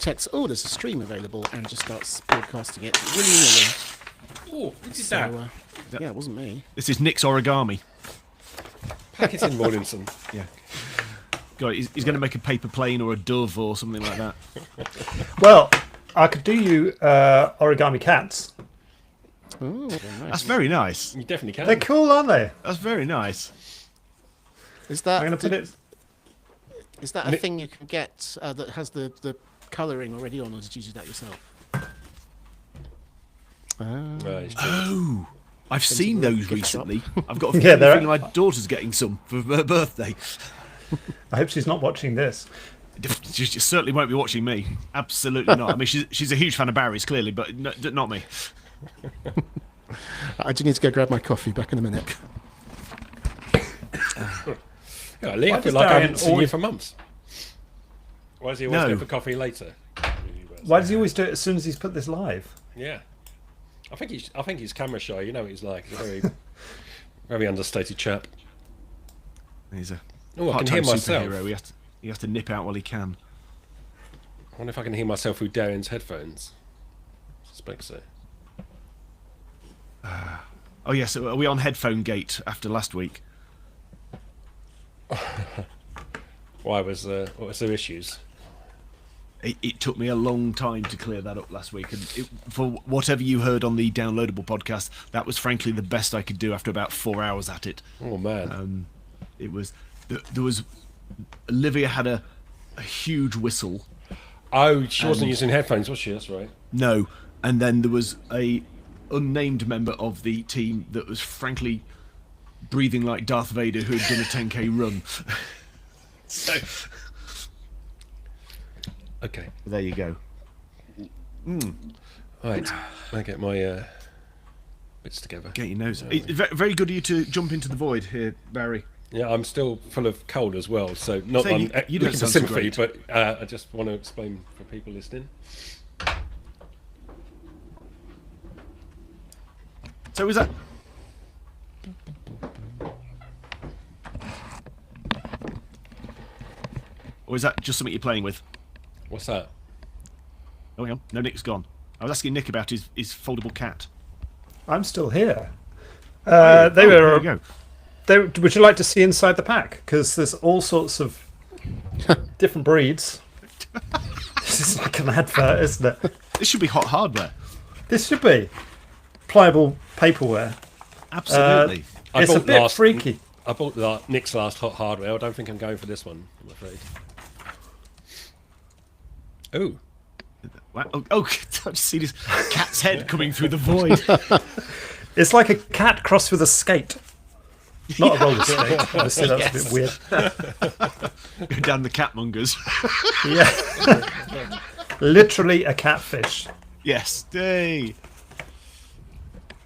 detects, oh, there's a stream available, and just starts broadcasting it willy-nilly. Oh, who did that? Yeah, it wasn't me. This is Nick's origami. Pack it in, Rawlinson. Yeah. God, he's going to make a paper plane or a dove or something like that. Well, I could do you origami cats. Oh, very nice. That's very nice. You definitely can. They're cool, aren't they? That's very nice. Is that I'm going to put it. is that a thing you can get that has the colouring already on, or did you do that yourself? Right. Oh, I've seen those gift shop. recently. I've got a Yeah, they're- feeling my daughter's getting some for her birthday. I hope she's not watching this. She certainly won't be watching me. Absolutely not. I mean, she's a huge fan of Barry's, clearly, but not me. I do need to go grab my coffee. Back in a minute. Yeah, Lee, I Why feel does like I Darian haven't seen you always- for months. Why does he always No. go for coffee later? Why does he always do it as soon as he's put this live? Yeah. I think he's camera shy. You know what he's like. He's a very, very understated chap. He's a Oh, I can hear part-time myself. superhero. He has to nip out while he can. I wonder if I can hear myself through Darian's headphones. I suspect so. Oh yes, are we on headphone gate after last week? What was there issues? It took me a long time to clear that up last week, and for whatever you heard on the downloadable podcast, that was frankly the best I could do after about 4 hours at it. Oh man. It was there was Olivia had a huge whistle. Oh, she wasn't using headphones, was she? That's right. No, and then there was a unnamed member of the team that was frankly breathing like Darth Vader who had done a 10k run. So Okay. there you go. Right. I get my bits together. Get your nose. It's very good of you to jump into the void here, Barry. Yeah, I'm still full of cold as well, so not So that I'm you don't looking for sound so sympathy, great. but I just want to explain for people listening. So is that? Or is that just something you're playing with? What's that? Oh, hang on. No, Nick's gone. I was asking Nick about his foldable cat. I'm still here. They There were. you go. Would you like to see inside the pack? Because there's all sorts of different breeds. This is like an advert, isn't it? This should be hot hardware. This should be pliable paperware. Absolutely. I It's a bought bit freaky. I bought Nick's last hot hardware. I don't think I'm going for this one, I'm afraid. Oh, Wow. Oh, I just see this cat's head coming through the void. It's like a cat crossed with a skate. Not a roller skate. Obviously, that's a bit weird. Go down the catmongers. Yeah. Literally a catfish. Yes. Hey.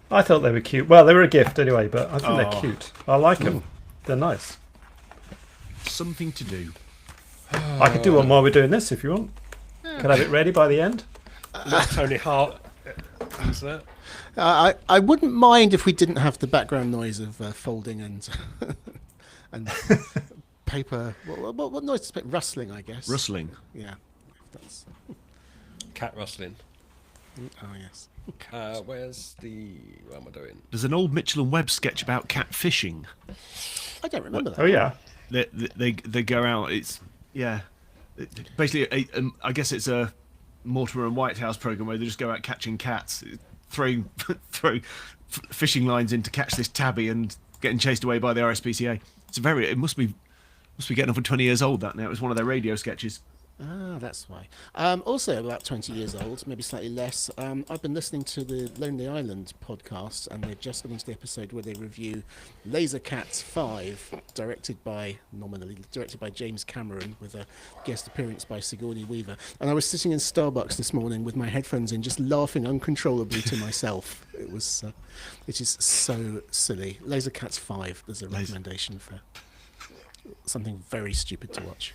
I thought they were cute. Well, they were a gift anyway, but I think Oh. they're cute. I like them. They're nice. Something to do. I could do one while we're doing this if you want. Could I have it ready by the end? not Tony Hart. Who's that? I wouldn't mind if we didn't have the background noise of folding and and paper. What noise is it? Rustling, I guess. Rustling. Yeah. That's, Cat rustling. oh yes. Where's the... What am I doing? There's an old Mitchell and Webb sketch about cat fishing. I don't remember that. Oh, yeah. They go out. It's basically I guess it's a Mortimer and Whitehouse program where they just go out catching cats, throwing fishing lines in to catch this tabby and getting chased away by the RSPCA. It must be getting up for 20 years old. That now it was one of their radio sketches. Ah, that's why. Also, about 20 years old, maybe slightly less. I've been listening to the Lonely Island podcast, and they've just gone into the episode where they review Laser Cats 5, nominally directed by James Cameron, with a guest appearance by Sigourney Weaver. And I was sitting in Starbucks this morning with my headphones in, just laughing uncontrollably to myself. It is so silly. Laser Cats 5. There's a recommendation for something very stupid to watch.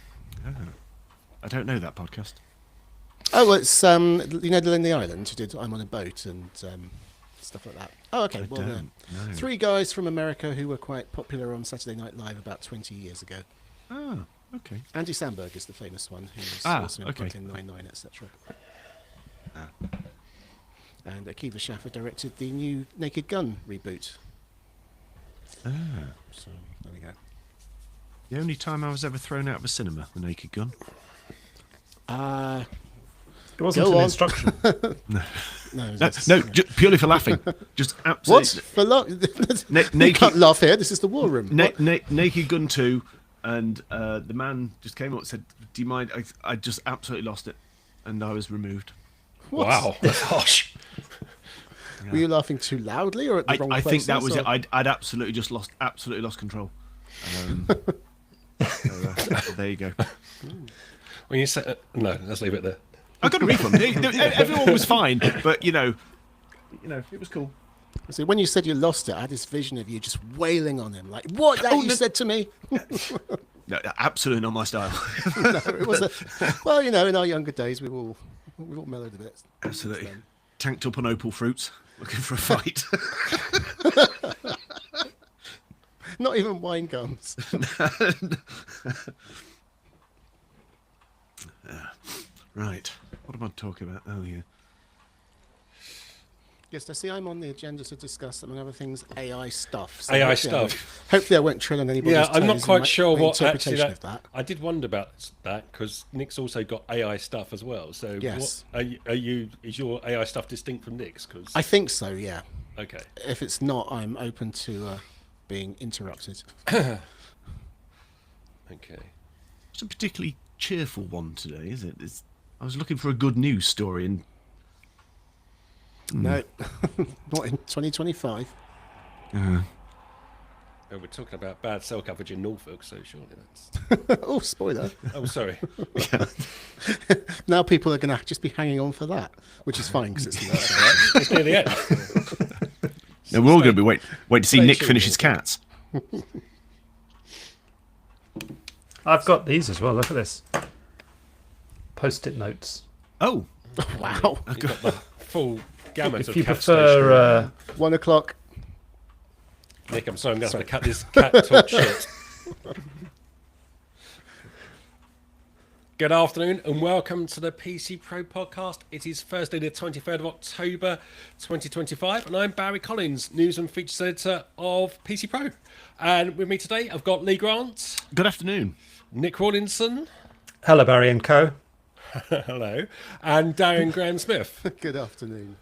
I don't know that podcast. Oh, well, it's the Lonely Island who did I'm on a Boat and stuff like that. Oh, okay. Well, don't know. 3 guys from America who were quite popular on Saturday Night Live about 20 years ago. Oh, Okay. Andy Samberg is the famous one, who's Ah, also in okay. Brooklyn Nine-Nine, etc. And Akiva Schaffer directed the new Naked Gun reboot. Ah. So there we go. The only time I was ever thrown out of a cinema, The Naked Gun. It wasn't Go an on. instruction. No, No, that's- purely for laughing. Just What? absolutely. For you Naked- can't laugh here. This is the war room. What? Naked Gun 2, and the man just came up and said, "Do you mind?" I just absolutely lost it, and I was removed. What? Wow, that's harsh. Were you laughing too loudly or at the wrong I think that places, was it. or- I'd absolutely lost control. So, there you go. When you say no, let's leave it there. I got a refund. Everyone was fine, but you know, it was cool. See, when you said you lost it, I had this vision of you just wailing on him, like, "What that Oh, you no. said to me?" No, absolutely not my style. No, it was well, in our younger days, we've all mellowed a bit. Absolutely. Tanked up on opal fruits, looking for a fight. Not even wine gums. Right. What am I talking about? Oh, yeah. Yes, I see I'm on the agenda to discuss, among other things, AI stuff. So AI hopefully I won't- stuff. Hopefully I won't tread on anybody's Yeah, I'm not toes in quite my- sure my what actually interpretation that, of that. I did wonder about that because Nick's also got AI stuff as well. So, Yes. what, is your AI stuff distinct from Nick's? Cause, I think so, yeah. okay. If it's not, I'm open to being interrupted. Okay. It's a particularly cheerful one today, is it? I was looking for a good news story, and No, not in 2025. Oh, we're talking about bad cell coverage in Norfolk, so surely that's. Oh, spoiler. Oh, sorry. Now people are going to just be hanging on for that, which is fine because it's the It's near the end. no, we're all going to be wait to see stay Nick tuned, finish Nick. his cats. I've got these as well. Look at this. Post-it notes. Oh, wow. You've got the full gamut If of you cat prefer, 1 o'clock. stationery. Nick, I'm sorry, I'm going to have to cut this cat talk shit. Good afternoon and welcome to the PC Pro podcast. It is Thursday, the 23rd of October 2025, and I'm Barry Collins, News and Features Editor of PC Pro. And with me today, I've got Lee Grant, good afternoon. Nick Rawlinson, hello, Barry and Co. hello, and Darren Graham Smith. Good afternoon.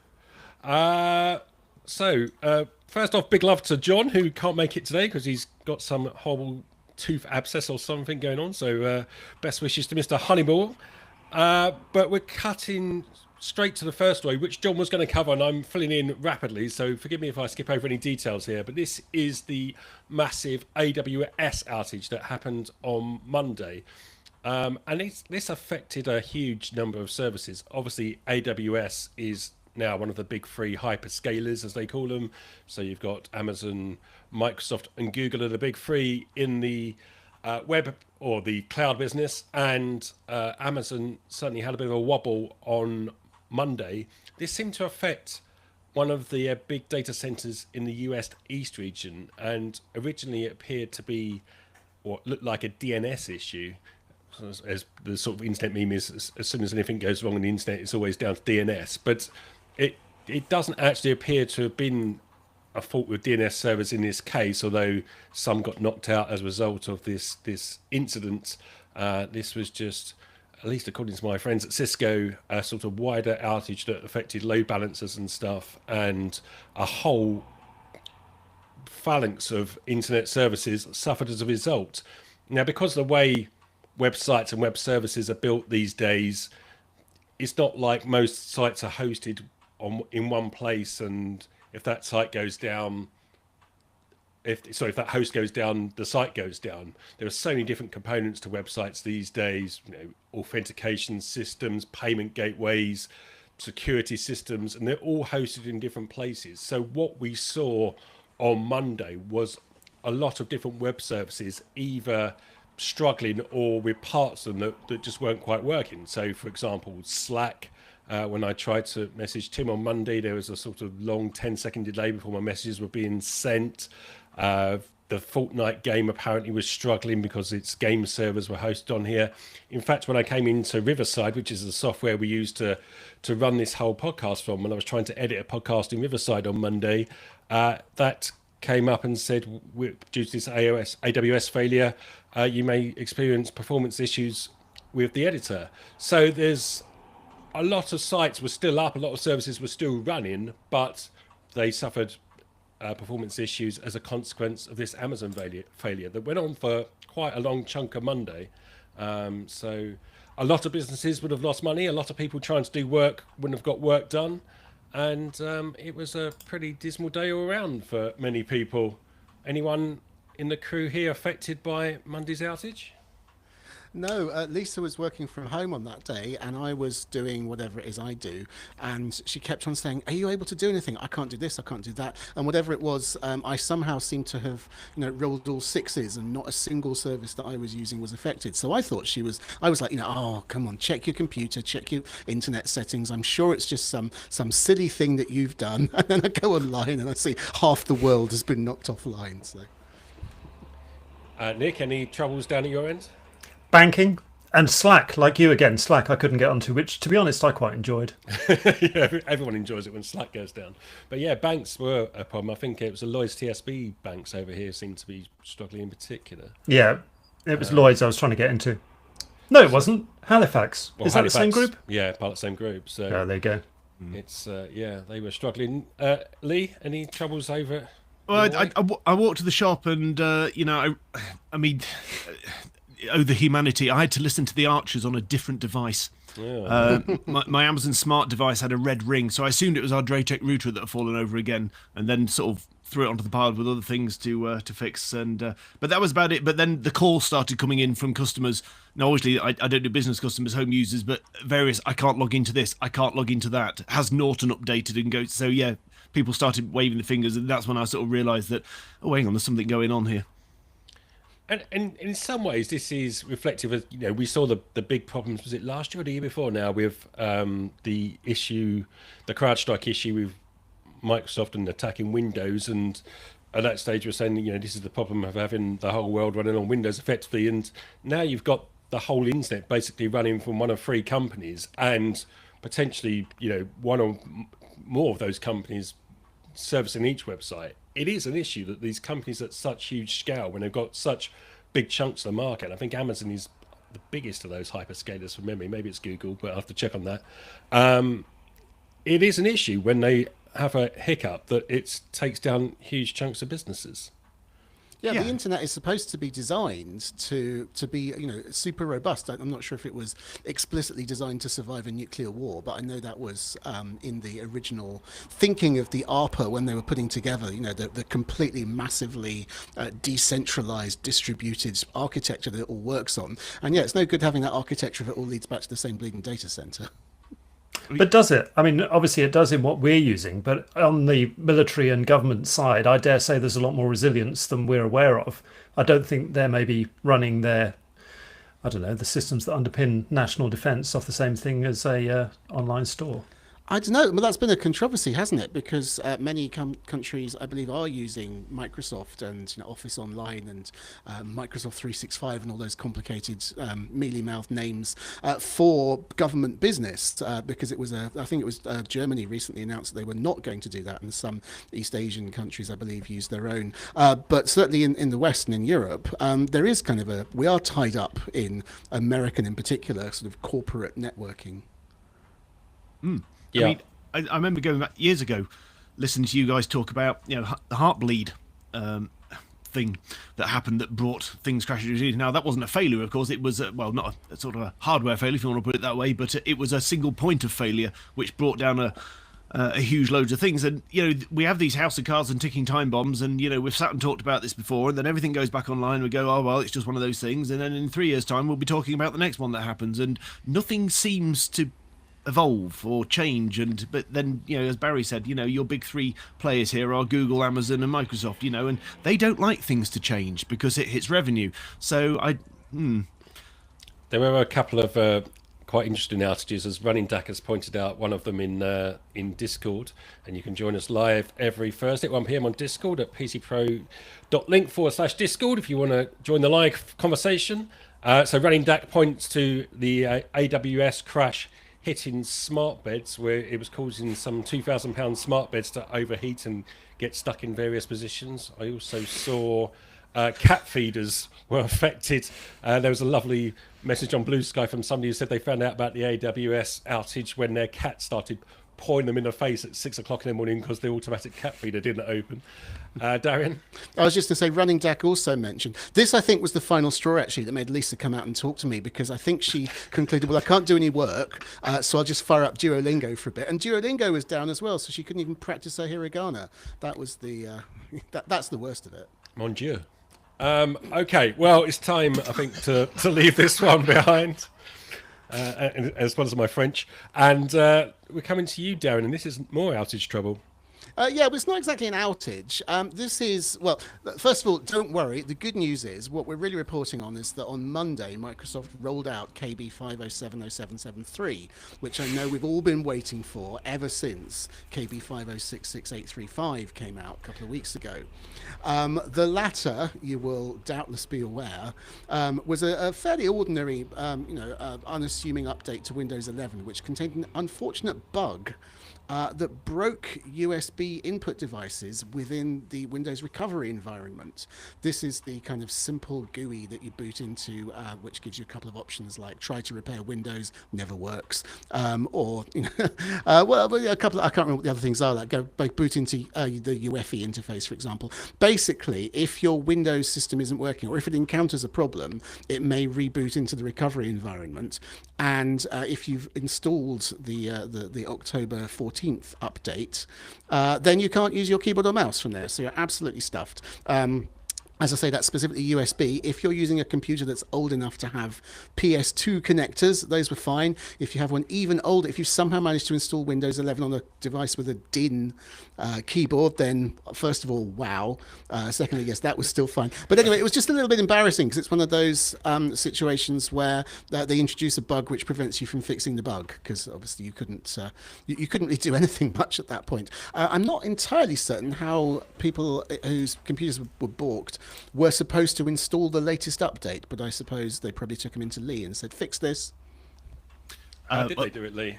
First off, big love to John, who can't make it today because he's got some horrible tooth abscess or something going on. So best wishes to Mr. Honeyball. But we're cutting straight to the first story, which John was going to cover, and I'm filling in rapidly. So forgive me if I skip over any details here. But this is the massive AWS outage that happened on Monday. And this affected a huge number of services. Obviously, AWS is now one of the big three hyperscalers, as they call them. So you've got Amazon, Microsoft, and Google are the big three in the web or the cloud business. And Amazon certainly had a bit of a wobble on Monday. This seemed to affect one of the big data centers in the US East region. And originally it appeared to be, or looked like a DNS issue. As the sort of internet meme is, as soon as anything goes wrong on the internet, it's always down to DNS. But it doesn't actually appear to have been a fault with DNS servers in this case, although some got knocked out as a result of this incident. This was just, at least according to my friends at Cisco, a sort of wider outage that affected load balancers and stuff, and a whole phalanx of internet services suffered as a result. Now, because the way websites and web services are built these days, it's not like most sites are hosted in one place, and if that site goes down, if that host goes down, the site goes down. There are so many different components to websites these days, authentication systems, payment gateways, security systems, and they're all hosted in different places. So what we saw on Monday was a lot of different web services either struggling or with parts of them that just weren't quite working. So, for example, Slack, when I tried to message Tim on Monday, there was a sort of long 10-second delay before my messages were being sent. the Fortnite game apparently was struggling because its game servers were hosted on here. In fact, when I came into Riverside, which is the software we use to run this whole podcast from, when I was trying to edit a podcast in Riverside on Monday, that came up and said, due to this AWS failure, you may experience performance issues with the editor. So there's a lot of sites were still up, a lot of services were still running, but they suffered performance issues as a consequence of this Amazon failure that went on for quite a long chunk of Monday. So a lot of businesses would have lost money. A lot of people trying to do work wouldn't have got work done. And it was a pretty dismal day all around for many people. Anyone in the crew here affected by Monday's outage? No, Lisa was working from home on that day, and I was doing whatever it is I do. And she kept on saying, "Are you able to do anything? I can't do this, I can't do that." And whatever it was, I somehow seemed to have, rolled all sixes, and not a single service that I was using was affected. So I thought I was like, oh, come on, check your computer, check your internet settings. I'm sure it's just some silly thing that you've done. And then I go online and I see half the world has been knocked offline. So, Nick, any troubles down at your end? Banking and Slack, like you again. Slack I couldn't get onto, which to be honest I quite enjoyed. Yeah, everyone enjoys it when Slack goes down. But yeah, banks were a problem. I think it was the Lloyds TSB banks over here seem to be struggling in particular. Yeah, it was Lloyds I was trying to get into. No, it wasn't. Halifax. Well, Is that the same group? Yeah, part of the same group. So there you go. it's they were struggling. Lee, any troubles over? Well, I walked to the shop and I mean. The humanity. I had to listen to the Archers on a different device. Yeah. My Amazon Smart device had a red ring, so I assumed it was our Draytech router that had fallen over again, and then sort of threw it onto the pile with other things to fix. And but that was about it. But then the calls started coming in from customers. Now, obviously, I don't do business customers, home users, but various. I can't log into this. I can't log into that. Has Norton updated and go? So yeah, people started waving the fingers, and that's when I sort of realised that hang on, there's something going on here. And in some ways, this is reflective of, we saw the big problems, was it last year or the year before now, with the CrowdStrike issue with Microsoft and attacking Windows. And at that stage, we're saying, this is the problem of having the whole world running on Windows effectively. And now you've got the whole internet basically running from one of three companies, and potentially, one or more of those companies servicing each website. It is an issue that these companies at such huge scale, when they've got such big chunks of the market, and I think Amazon is the biggest of those hyperscalers from memory, maybe it's Google, but I'll have to check on that. It is an issue when they have a hiccup that it takes down huge chunks of businesses. Yeah, the internet is supposed to be designed to be, super robust. I'm not sure if it was explicitly designed to survive a nuclear war, but I know that was in the original thinking of the ARPA when they were putting together, the completely massively decentralized, distributed architecture that it all works on. And yeah, it's no good having that architecture if it all leads back to the same bleeding data center. But does it? I mean, obviously it does in what we're using, but on the military and government side, I dare say there's a lot more resilience than we're aware of. I don't think they're maybe running their, the systems that underpin national defence off the same thing as a online store. I don't know. Well, that's been a controversy, hasn't it? Because many countries, I believe, are using Microsoft and Office Online and Microsoft 365 and all those complicated mealy-mouthed names for government business. Because it was I think it was Germany recently announced that they were not going to do that, and some East Asian countries, I believe, use their own. But certainly in the West and in Europe, there is kind of we are tied up in American, in particular, sort of corporate networking. Yeah. I mean, I remember going back years ago, listening to you guys talk about the Heartbleed thing that happened that brought things crashing to. Now that wasn't a failure, of course. It was not a sort of a hardware failure, if you want to put it that way, but it was a single point of failure which brought down a huge loads of things. And we have these house of cards and ticking time bombs, and we've sat and talked about this before, and then everything goes back online and we go, oh well, it's just one of those things, and then in 3 years time we'll be talking about the next one that happens, and nothing seems to evolve or change. But then as Barry said, your big three players here are Google, Amazon and Microsoft, and they don't like things to change because it hits revenue. So there were a couple of quite interesting outages, as Running Dak has pointed out, one of them in Discord. And you can join us live every Thursday at 1 p.m. on Discord at pcpro.link/Discord if you want to join the live conversation. So Running Dak points to the AWS crash hitting smart beds, where it was causing some £2,000 smart beds to overheat and get stuck in various positions. I also saw cat feeders were affected. There was a lovely message on Blue Sky from somebody who said they found out about the AWS outage when their cat started pawing them in the face at 6 o'clock in the morning because the automatic cat feeder didn't open. Darian? I was just going to say, Running Dak also mentioned this. I think was the final straw actually that made Lisa come out and talk to me, because I think she concluded, well, I can't do any work, so I'll just fire up Duolingo for a bit. And Duolingo was down as well, so she couldn't even practice her hiragana. That was the that's the worst of it. Mon Dieu. Okay, well, it's time, I think, to leave this one behind, as well as my French. And we're coming to you, Darren, and this is more outage trouble. Yeah, but it's not exactly an outage. This is, well, first of all, don't worry. The good news is, what we're really reporting on is that on Monday, Microsoft rolled out KB 5070773, which I know we've all been waiting for ever since KB 5066835 came out a couple of weeks ago. The latter, you will doubtless be aware, was a fairly ordinary, unassuming update to Windows 11, which contained an unfortunate bug that broke USB input devices within the Windows recovery environment. This is the kind of simple GUI that you boot into, which gives you a couple of options like try to repair Windows, never works, or a couple of, I can't remember what the other things are, like go boot into the UEFI interface, for example. Basically, if your Windows system isn't working, or if it encounters a problem, it may reboot into the recovery environment. And if you've installed the October 14th update, then you can't use your keyboard or mouse from there. So you're absolutely stuffed. As I say, that's specifically USB. If you're using a computer that's old enough to have PS2 connectors, those were fine. If you have one even older, if you somehow managed to install Windows 11 on a device with a DIN keyboard, then first of all, wow. Secondly, yes, that was still fine. But anyway, it was just a little bit embarrassing because it's one of those situations where they introduce a bug which prevents you from fixing the bug, because obviously you couldn't really do anything much at that point. I'm not entirely certain how people whose computers were balked were supposed to install the latest update, but I suppose they probably took him into Lee and said, fix this. How did they do it, Lee?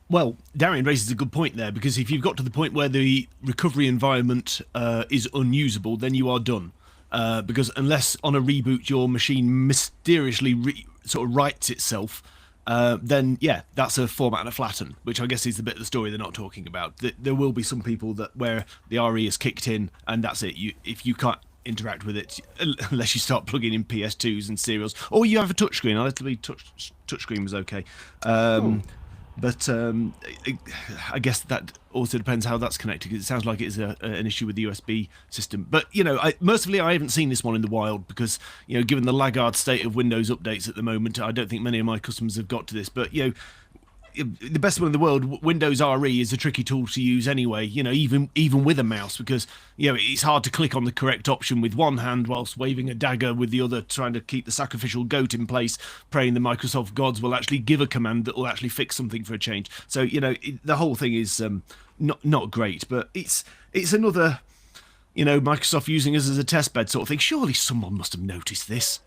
Well, Darian raises a good point there, because if you've got to the point where the recovery environment is unusable, then you are done. Because unless on a reboot your machine mysteriously sort of rights itself, then yeah, that's a format and a flatten, which I guess is the bit of the story they're not talking about. There will be some people that where the RE is kicked in and that's it. If you can't interact with it unless you start plugging in PS2s and serials, or you have a touchscreen. I let me touchscreen was okay. But I guess that also depends how that's connected, because it sounds like it's an issue with the USB system. But, mercifully, I haven't seen this one in the wild because, given the laggard state of Windows updates at the moment, I don't think many of my customers have got to this. But, the best one in the world, Windows RE is a tricky tool to use anyway, even with a mouse, because, it's hard to click on the correct option with one hand whilst waving a dagger with the other, trying to keep the sacrificial goat in place, praying the Microsoft gods will actually give a command that will actually fix something for a change. So, the whole thing is not great, but it's another, Microsoft using us as a testbed sort of thing. Surely someone must have noticed this.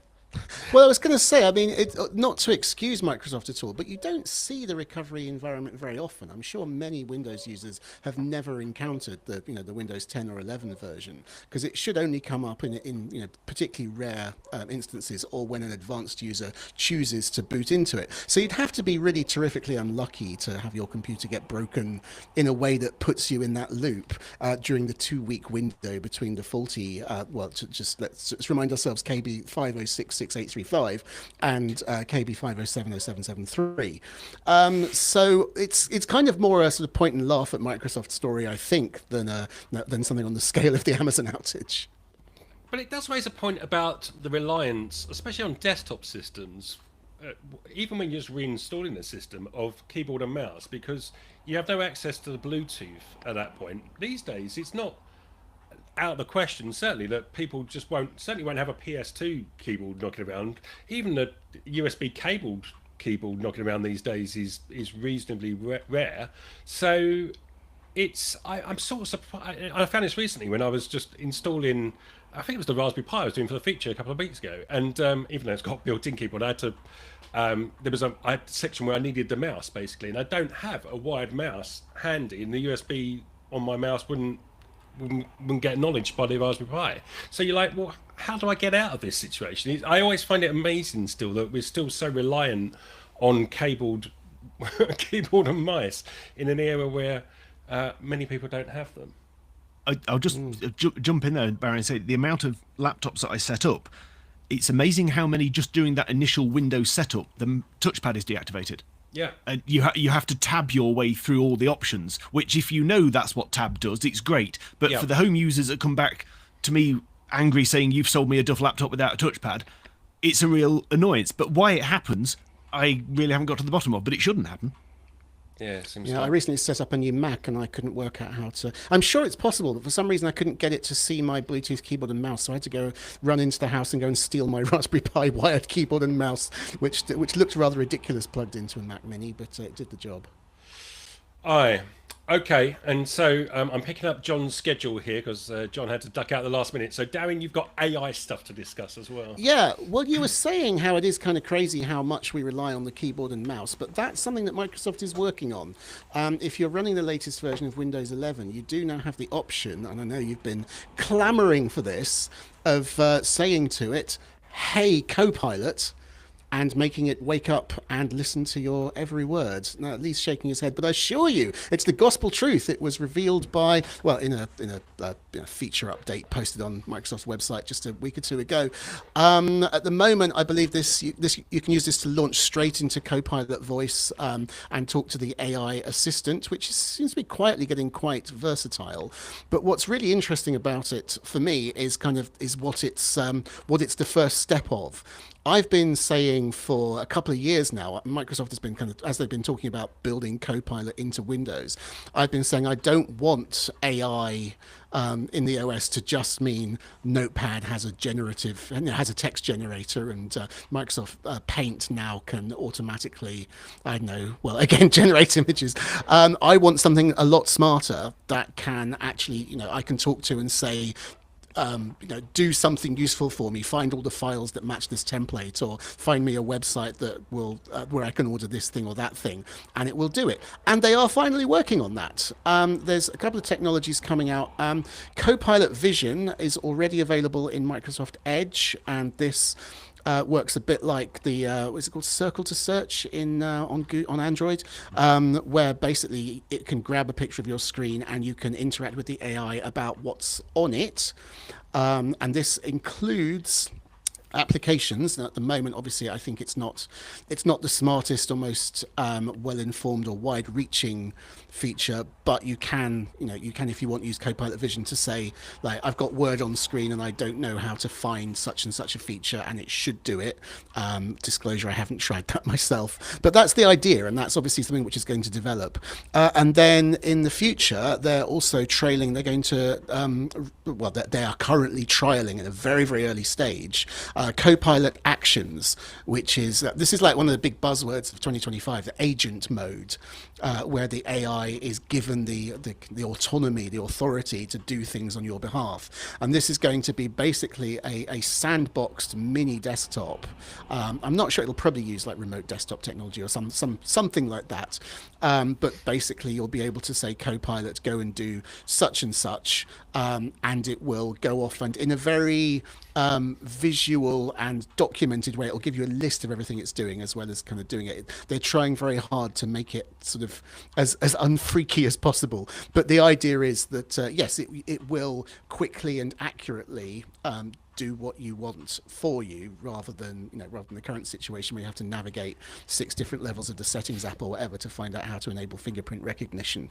Well, I was going to say, I mean, not to excuse Microsoft at all, but you don't see the recovery environment very often. I'm sure many Windows users have never encountered the Windows 10 or 11 version, because it should only come up in particularly rare instances, or when an advanced user chooses to boot into it. So you'd have to be really terrifically unlucky to have your computer get broken in a way that puts you in that loop during the 2-week window between the faulty, let's remind ourselves, KB 5066835 and KB 5070773. So it's kind of more a sort of point and laugh at Microsoft story, I think, than something on the scale of the Amazon outage. But it does raise a point about the reliance, especially on desktop systems, even when you're just reinstalling the system, of keyboard and mouse, because you have no access to the Bluetooth at that point. These days, it's not out of the question, certainly, that people just won't have a PS2 keyboard knocking around. Even the USB cabled keyboard knocking around these days is reasonably rare. So I'm sort of surprised. I found this recently when I was just installing, I think it was the Raspberry Pi I was doing for the feature a couple of weeks ago, and even though it's got built-in keyboard, I had to I had a section where I needed the mouse basically, and I don't have a wired mouse handy, and the USB on my mouse wouldn't get acknowledged by the Raspberry Pi. So you're like, well, how do I get out of this situation? I always find it amazing still that we're still so reliant on keyboard and mice in an era where many people don't have them. I'll just jump in there, Barry, and say the amount of laptops that I set up, it's amazing how many just doing that initial Windows setup, the touchpad is deactivated. Yeah. And you have to tab your way through all the options, which if you know that's what tab does, it's great. But for the home users that come back to me angry saying you've sold me a duff laptop without a touchpad, it's a real annoyance. But why it happens, I really haven't got to the bottom of, but it shouldn't happen. Yeah, seems I recently set up a new Mac and I couldn't work out how to. I'm sure it's possible, but for some reason I couldn't get it to see my Bluetooth keyboard and mouse. So I had to go run into the house and go and steal my Raspberry Pi wired keyboard and mouse, which looked rather ridiculous plugged into a Mac Mini, but it did the job. Aye. Okay, and so I'm picking up John's schedule here because John had to duck out the last minute. So, Darren, you've got AI stuff to discuss as well. Yeah, well, you were saying how it is kind of crazy how much we rely on the keyboard and mouse, but that's something that Microsoft is working on. If you're running the latest version of Windows 11, you do now have the option, and I know you've been clamoring for this, of saying to it, "Hey, Copilot," and making it wake up and listen to your every word. Now, at least shaking his head, but I assure you, it's the gospel truth. It was revealed by, well, in a feature update posted on Microsoft's website just a week or two ago. At the moment, I believe you can use this to launch straight into Copilot Voice and talk to the AI assistant, which seems to be quietly getting quite versatile. But what's really interesting about it for me is what it's the first step of. I've been saying for a couple of years now, Microsoft has been as they've been talking about building Copilot into Windows, I've been saying I don't want AI in the OS to just mean Notepad has a text generator, and Microsoft Paint now can automatically, generate images. I want something a lot smarter that can actually, I can talk to and say, do something useful for me, find all the files that match this template, or find me a website that will where I can order this thing or that thing, and it will do it. And they are finally working on that. There's a couple of technologies coming out. Copilot Vision is already available in Microsoft Edge, and this works a bit like the what's it called, Circle to Search on Android, where basically it can grab a picture of your screen and you can interact with the AI about what's on it, and this includes applications. Now, at the moment, obviously, I think it's not the smartest or most well-informed or wide-reaching feature, but you can if you want use Copilot Vision to say, like, I've got Word on screen and I don't know how to find such and such a feature, and it should do it. Disclosure, I haven't tried that myself, but that's the idea, and that's obviously something which is going to develop. And then in the future, they're also trailing. They're going to they are currently trialing in a very, very early stage Copilot Actions, which is this is like one of the big buzzwords of 2025, the agent mode, where the AI is given the autonomy, the authority to do things on your behalf. And this is going to be basically a sandboxed mini desktop. I'm not sure, it'll probably use like remote desktop technology or something like that. But basically you'll be able to say, Copilot, go and do such and such, and it will go off, and in a very visual and documented way, it'll give you a list of everything it's doing, as well as kind of doing it. They're trying very hard to make it sort of as unfreaky as possible. But the idea is that, yes, it will quickly and accurately do what you want for you, rather than the current situation where you have to navigate 6 different levels of the settings app or whatever to find out how to enable fingerprint recognition.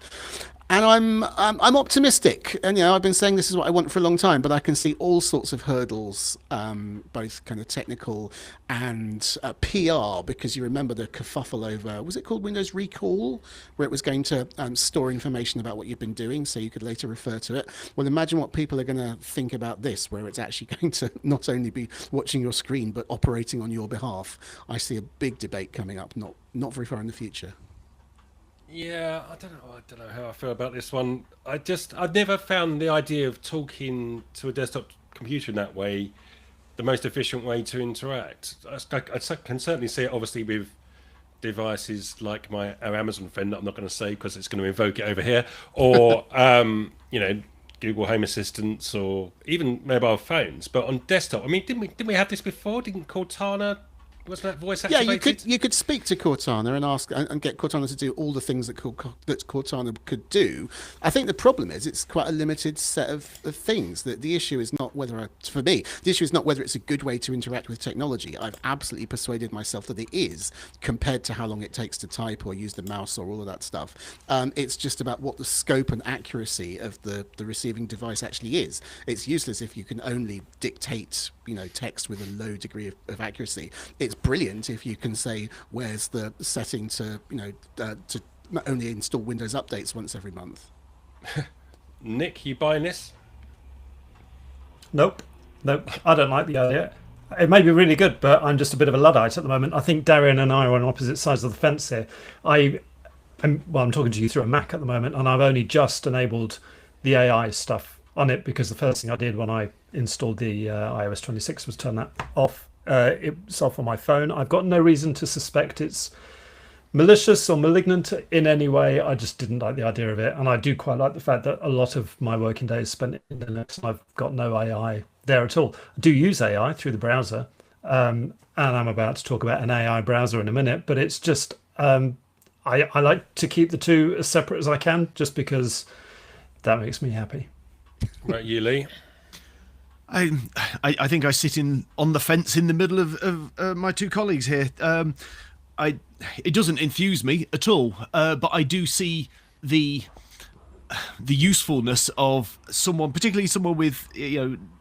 And I'm optimistic, and I've been saying this is what I want for a long time, but I can see all sorts of hurdles, both kind of technical and PR, because you remember the kerfuffle over, was it called Windows Recall, where it was going to store information about what you've been doing so you could later refer to it. Well, imagine what people are going to think about this, where it's actually going to not only be watching your screen but operating on your behalf. I see a big debate coming up, not very far in the future. Yeah, I don't know how I feel about this one. I've never found the idea of talking to a desktop computer in that way the most efficient way to interact. I can certainly see it obviously with devices like our Amazon friend that I'm not going to say because it's going to invoke it over here, or Google Home Assistants, or even mobile phones. But on desktop, I mean, didn't we have this before? Didn't Cortana? Wasn't that voice activated? Yeah, you could speak to Cortana and ask and get Cortana to do all the things that Cortana could do. I think the problem is it's quite a limited set of things. That the issue is not whether for me, the issue is not whether it's a good way to interact with technology. I've absolutely persuaded myself that it is, compared to how long it takes to type or use the mouse or all of that stuff. It's just about what the scope and accuracy of the receiving device actually is. It's useless if you can only dictate text with a low degree of accuracy. It's brilliant if you can say where's the setting to to only install Windows updates once every month. Nick, you buying this? Nope, I don't like the idea. It may be really good, but I'm just a bit of a Luddite at the moment. I think Darian and I are on opposite sides of the fence here. I'm talking to you through a Mac at the moment, and I've only just enabled the AI stuff on it because the first thing I did when I installed the iOS 26 was turn that off. It's off on my phone. I've got no reason to suspect it's malicious or malignant in any way. I just didn't like the idea of it, and I do quite like the fact that a lot of my working day is spent in Linux, and I've got no AI there at all. I do use AI through the browser, and I'm about to talk about an AI browser in a minute, but it's just I like to keep the two as separate as I can, just because that makes me happy. Right, you, Lee? I think I sit on the fence in the middle of my two colleagues here. It doesn't infuse me at all, but I do see the usefulness of particularly someone with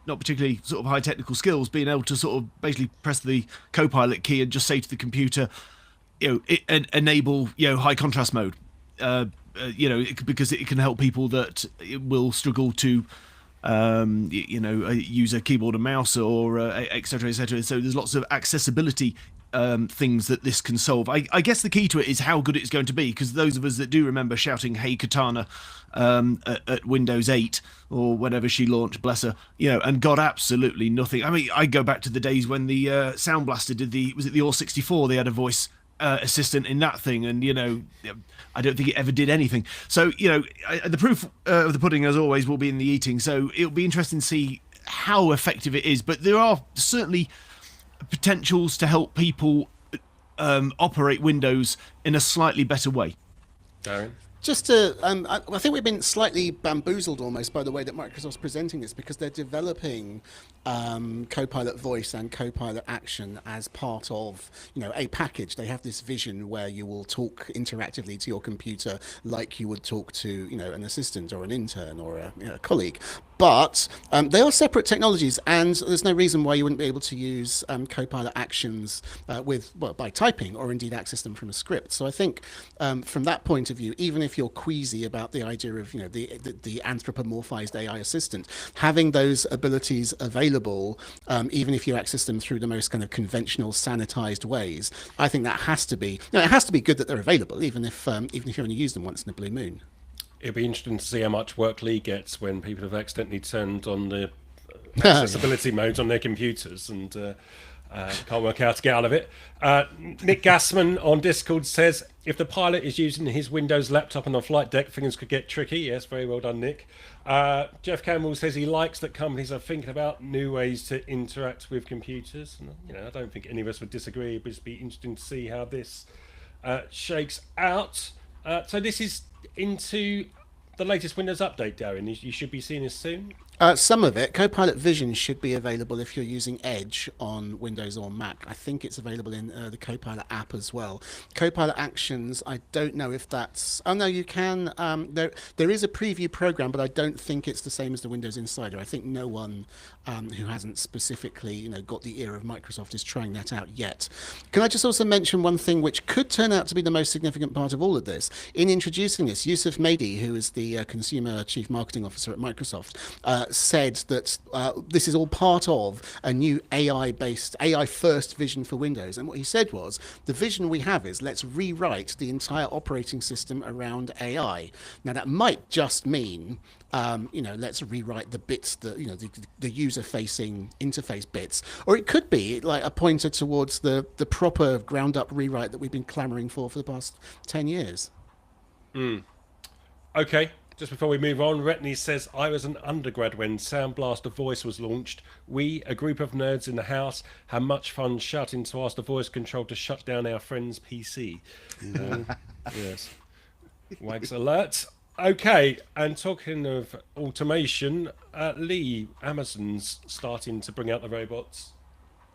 not particularly sort of high technical skills, being able to sort of basically press the Copilot key and just say to the computer, enable high contrast mode. Because it can help people that will struggle to use a keyboard and mouse or etc. etc. So there's lots of accessibility things that this can solve. I guess the key to it is how good it's going to be, because those of us that do remember shouting "Hey Cortana" at Windows 8 or whenever she launched, bless her, and got absolutely nothing. I mean, I go back to the days when the Sound Blaster did the All-64. They had a voice assistant in that thing, and I don't think it ever did anything. So the proof of the pudding, as always, will be in the eating. So it'll be interesting to see how effective it is. But there are certainly potentials to help people operate Windows in a slightly better way. Darren? Just to, I think we've been slightly bamboozled almost by the way that Microsoft's presenting this, because they're developing Copilot Voice and Copilot Action as part of, a package. They have this vision where you will talk interactively to your computer like you would talk to, an assistant or an intern or a colleague. But they are separate technologies, and there's no reason why you wouldn't be able to use Copilot Actions by typing, or indeed access them from a script. So I think from that point of view, even if you're queasy about the idea of the anthropomorphized AI assistant, having those abilities available, even if you access them through the most kind of conventional sanitized ways, I think that has to be it has to be good that they're available, even if you only use them once in a blue moon. It'll be interesting to see how much work Lee gets when people have accidentally turned on the accessibility modes on their computers and can't work out how to get out of it. Nick Gassman on Discord says, if the pilot is using his Windows laptop on the flight deck, things could get tricky. Yes, very well done, Nick. Jeff Campbell says he likes that companies are thinking about new ways to interact with computers. And, I don't think any of us would disagree. It would be interesting to see how this shakes out. So this is into the latest Windows update, Darren. You should be seeing this soon. Some of it. Copilot Vision should be available if you're using Edge on Windows or Mac. I think it's available in the Copilot app as well. Copilot Actions, I don't know if that's... Oh, no, you can... There is a preview program, but I don't think it's the same as the Windows Insider. I think no one who hasn't specifically got the ear of Microsoft is trying that out yet. Can I just also mention one thing which could turn out to be the most significant part of all of this? In introducing this, Yusuf Mehdi, who is the Consumer Chief Marketing Officer at Microsoft, said that this is all part of a new AI first vision for Windows. And what he said was, the vision we have is let's rewrite the entire operating system around AI. Now, that might just mean let's rewrite the bits that, the user-facing interface bits, or it could be like a pointer towards the proper ground-up rewrite that we've been clamoring for the past 10 years. Okay, just before we move on, Retney says, I was an undergrad when Sound Blaster Voice was launched. We, a group of nerds in the house, had much fun shouting to ask the voice control to shut down our friend's PC. Yes. Wags alert. Okay, and talking of automation, Lee, Amazon's starting to bring out the robots.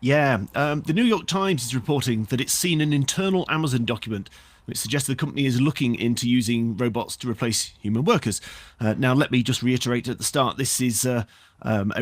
Yeah, the New York Times is reporting that it's seen an internal Amazon document which suggests the company is looking into using robots to replace human workers. Now, let me just reiterate at the start, this is a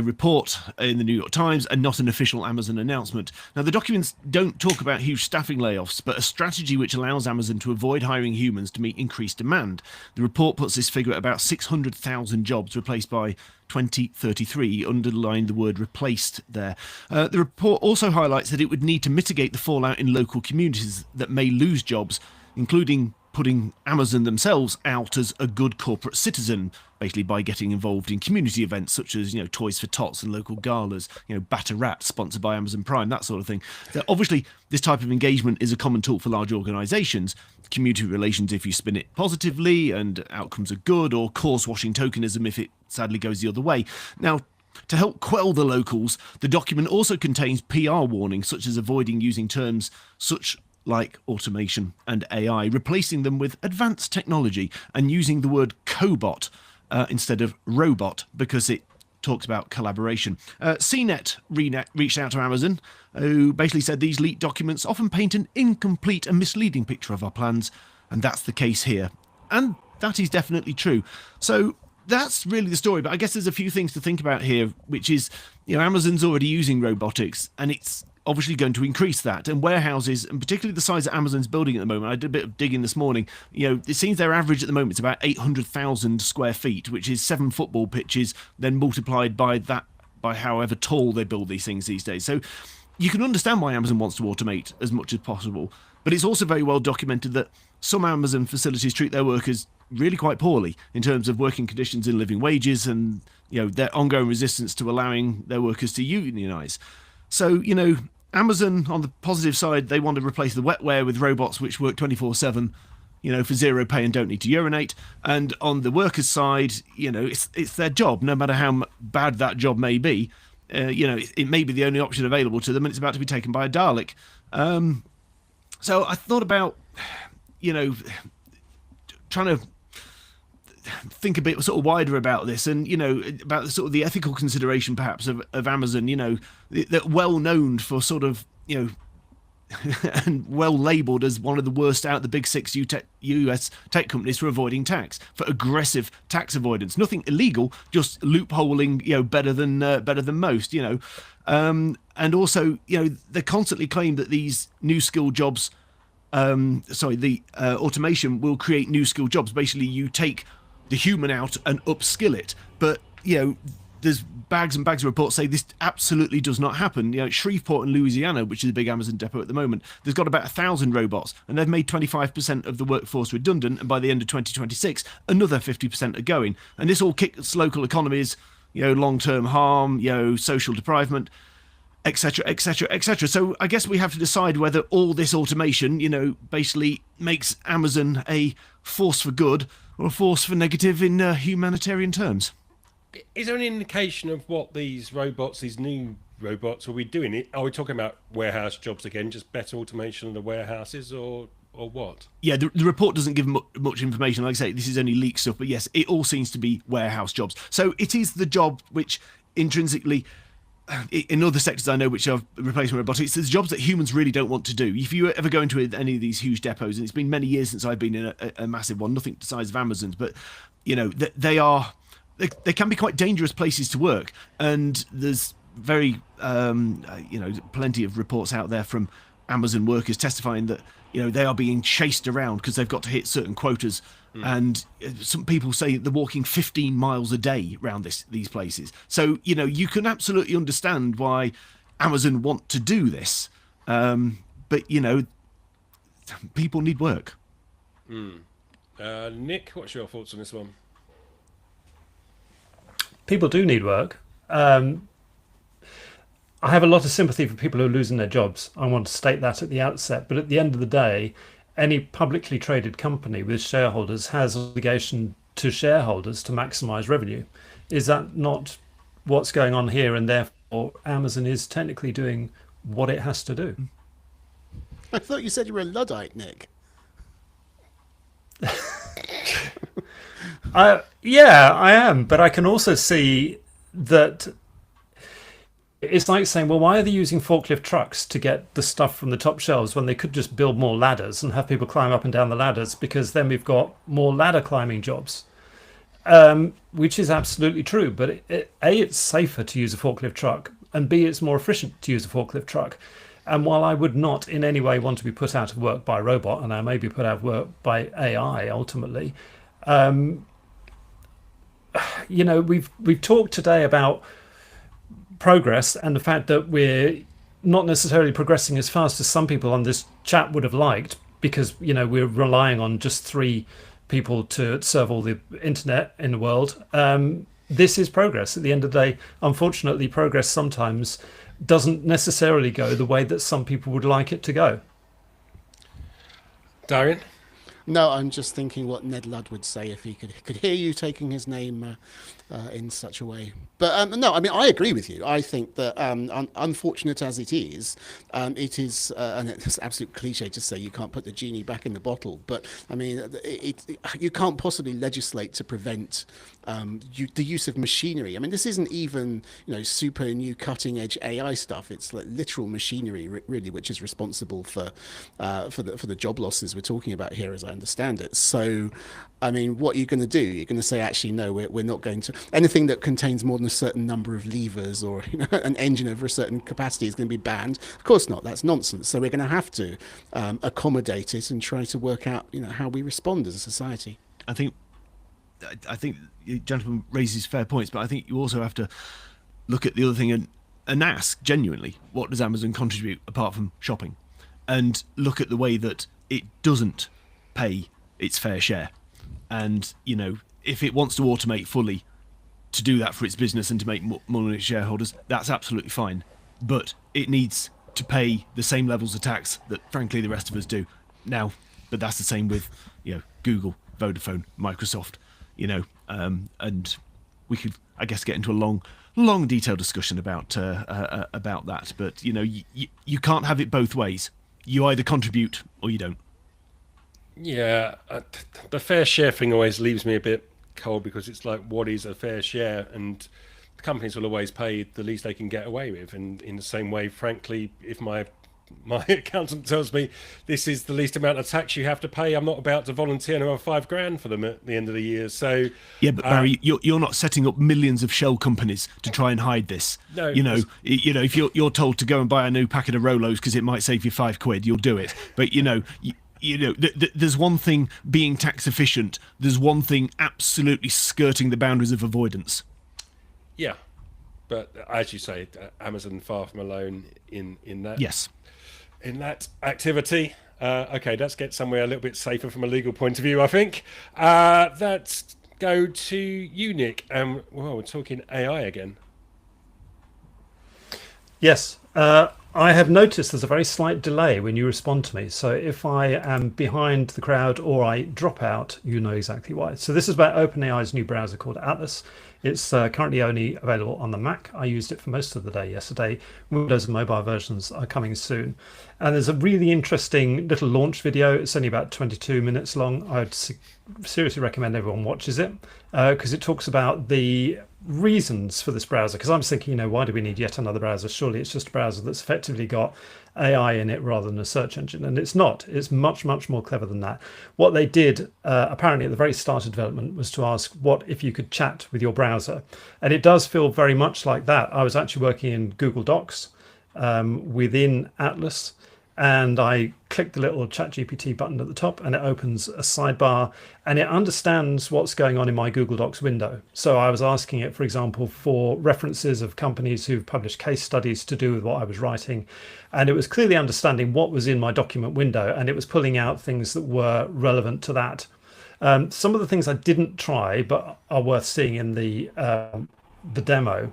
report in the New York Times and not an official Amazon announcement. Now, the documents don't talk about huge staffing layoffs, but a strategy which allows Amazon to avoid hiring humans to meet increased demand. The report puts this figure at about 600,000 jobs replaced by 2033, underlined the word replaced there. The report also highlights that it would need to mitigate the fallout in local communities that may lose jobs, including putting Amazon themselves out as a good corporate citizen, basically by getting involved in community events such as, Toys for Tots and local galas, Batter Rat sponsored by Amazon Prime, that sort of thing. So obviously, this type of engagement is a common tool for large organisations. Community relations, if you spin it positively and outcomes are good, or course-washing tokenism if it sadly goes the other way. Now, to help quell the locals, the document also contains PR warnings, such as avoiding using terms such like automation and AI, replacing them with advanced technology and using the word cobot instead of robot because it talks about collaboration. CNET reached out to Amazon, who basically said these leaked documents often paint an incomplete and misleading picture of our plans, and that's the case here. And that is definitely true. So that's really the story, but I guess there's a few things to think about here, which is, Amazon's already using robotics, and it's obviously going to increase that, and warehouses, and particularly the size that Amazon's building at the moment. I did a bit of digging this morning. It seems their average at the moment is about 800,000 square feet, which is 7 football pitches, then multiplied by however tall they build these things these days. So you can understand why Amazon wants to automate as much as possible, but it's also very well documented that some Amazon facilities treat their workers really quite poorly in terms of working conditions and living wages, and their ongoing resistance to allowing their workers to unionize. So Amazon, on the positive side, they want to replace the wetware with robots which work 24/7, for zero pay and don't need to urinate. And on the workers' side, it's their job, no matter how bad that job may be. It may be the only option available to them, and it's about to be taken by a Dalek. So I thought about, trying to think a bit sort of wider about this, and about sort of the ethical consideration perhaps of Amazon, that well known for sort of and well labelled as one of the worst out of the big 6 US tech companies for avoiding tax, for aggressive tax avoidance. Nothing illegal, just loopholing, better than most, and also, they constantly claim that these new skill jobs, automation will create new skill jobs. Basically, you take the human out and upskill it, but there's bags and bags of reports say this absolutely does not happen. Shreveport in Louisiana, which is a big Amazon depot at the moment, there's got about 1,000 robots, and they've made 25% of the workforce redundant, and by the end of 2026 another 50% are going, and this all kicks local economies, long-term harm, social deprivement, etc, etc, etc. So I guess we have to decide whether all this automation, basically makes Amazon a force for good or a force for negative in humanitarian terms. Is there any indication of what these new robots, will be doing? Are we talking about warehouse jobs again, just better automation of the warehouses, or what? Yeah, the report doesn't give much information. Like I say, this is only leaked stuff, but yes, it all seems to be warehouse jobs. So it is the job which intrinsically, in other sectors I know which are replacement robotics, there's jobs that humans really don't want to do. If you ever go into any of these huge depots, and it's been many years since I've been in a massive one, nothing the size of Amazon's, but they can be quite dangerous places to work, and there's very plenty of reports out there from Amazon workers testifying that they are being chased around because they've got to hit certain quotas. And some people say they're walking 15 miles a day around these places. So, you can absolutely understand why Amazon want to do this. But, people need work. Nick, what's your thoughts on this one? People do need work. I have a lot of sympathy for people who are losing their jobs. I want to state that at the outset. But at the end of the day, any publicly traded company with shareholders has an obligation to shareholders to maximize revenue. Is that not what's going on here? And therefore, Amazon is technically doing what it has to do. I thought you said you were a Luddite, Nick. Yeah, I am. But I can also see that it's like saying, well, why are they using forklift trucks to get the stuff from the top shelves when they could just build more ladders and have people climb up and down the ladders, because then we've got more ladder climbing jobs, which is absolutely true. But A, it's safer to use a forklift truck, and B, it's more efficient to use a forklift truck. And while I would not in any way want to be put out of work by a robot, and I may be put out of work by AI ultimately, we've talked today about progress and the fact that we're not necessarily progressing as fast as some people on this chat would have liked, because we're relying on just 3 people to serve all the internet in the world. This is progress at the end of the day. Unfortunately, progress sometimes doesn't necessarily go the way that some people would like it to go. Darian? No, I'm just thinking what Ned Ludd would say if he could hear you taking his name in such a way. But no, I mean, I agree with you. I think that unfortunate as it is, and it's absolute cliche to say you can't put the genie back in the bottle. But I mean, you can't possibly legislate to prevent the use of machinery. I mean, this isn't even super new cutting edge AI stuff. It's like literal machinery, really, which is responsible for the job losses we're talking about here, as I understand it. So, I mean, what are you going to do? You're going to say, actually, no, we're not going to. Anything that contains more than a certain number of levers or an engine over a certain capacity is going to be banned. Of course not. That's nonsense. So we're going to have to accommodate it and try to work out how we respond as a society. I think you gentleman raises fair points, but I think you also have to look at the other thing and ask genuinely, what does Amazon contribute apart from shopping? And look at the way that it doesn't pay its fair share. And if it wants to automate fully to do that for its business and to make more money its shareholders, that's absolutely fine. But it needs to pay the same levels of tax that, frankly, the rest of us do now. But that's the same with Google, Vodafone, Microsoft, and we could, I guess, get into a long detailed discussion about that. But you can't have it both ways. You either contribute or you don't. Yeah, the fair share thing always leaves me a bit cold, because it's like, what is a fair share? And the companies will always pay the least they can get away with. And in the same way, frankly, if my accountant tells me this is the least amount of tax you have to pay, I'm not about to volunteer another $5,000 for them at the end of the year. So yeah, but Barry, you're not setting up millions of shell companies to try and hide this. No, if you're told to go and buy a new packet of Rolos because it might save you £5, you'll do it. But there's one thing being tax efficient. There's one thing absolutely skirting the boundaries of avoidance. Yeah, but as you say, Amazon far from alone in that. Yes. In that activity. Okay, let's get somewhere a little bit safer from a legal point of view, I think. Let's go to you, Nick. We're talking AI again. Yes. I have noticed there's a very slight delay when you respond to me. So if I am behind the crowd or I drop out, you know exactly why. So this is about OpenAI's new browser called Atlas. It's currently only available on the Mac. I used it for most of the day yesterday. Windows and mobile versions are coming soon. And there's a really interesting little launch video. It's only about 22 minutes long. I would seriously recommend everyone watches it, because it talks about the reasons for this browser. Because I'm thinking, why do we need yet another browser? Surely it's just a browser that's effectively got AI in it rather than a search engine. And it's not. It's much, much more clever than that. What they did, apparently at the very start of development, was to ask, what if you could chat with your browser? And it does feel very much like that. I was actually working in Google Docs within Atlas, and I click the little ChatGPT button at the top, and it opens a sidebar, and it understands what's going on in my Google Docs window. So I was asking it, for example, for references of companies who've published case studies to do with what I was writing, and it was clearly understanding what was in my document window, and it was pulling out things that were relevant to that. Some of the things I didn't try but are worth seeing in the demo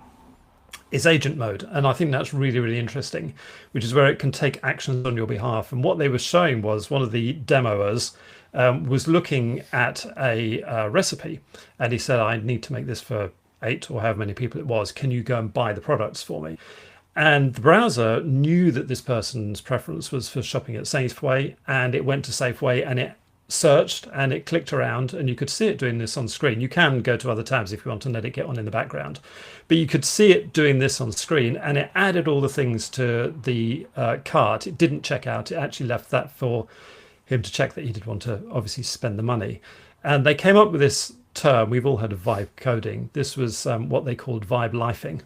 is agent mode, and I think that's really, really interesting, which is where it can take actions on your behalf. And what they were showing was one of the demoers was looking at a recipe, and he said, I need to make this for 8 or however many people it was. Can you go and buy the products for me? And the browser knew that this person's preference was for shopping at Safeway, and it went to Safeway and it searched and it clicked around, and you could see it doing this on screen. You can go to other tabs if you want to let it get on in the background, but you could see it doing this on screen, and it added all the things to the cart. It didn't check out. It actually left that for him to check that he did want to obviously spend the money. And they came up with this term. We've all heard of vibe coding. This was what they called vibe lifing,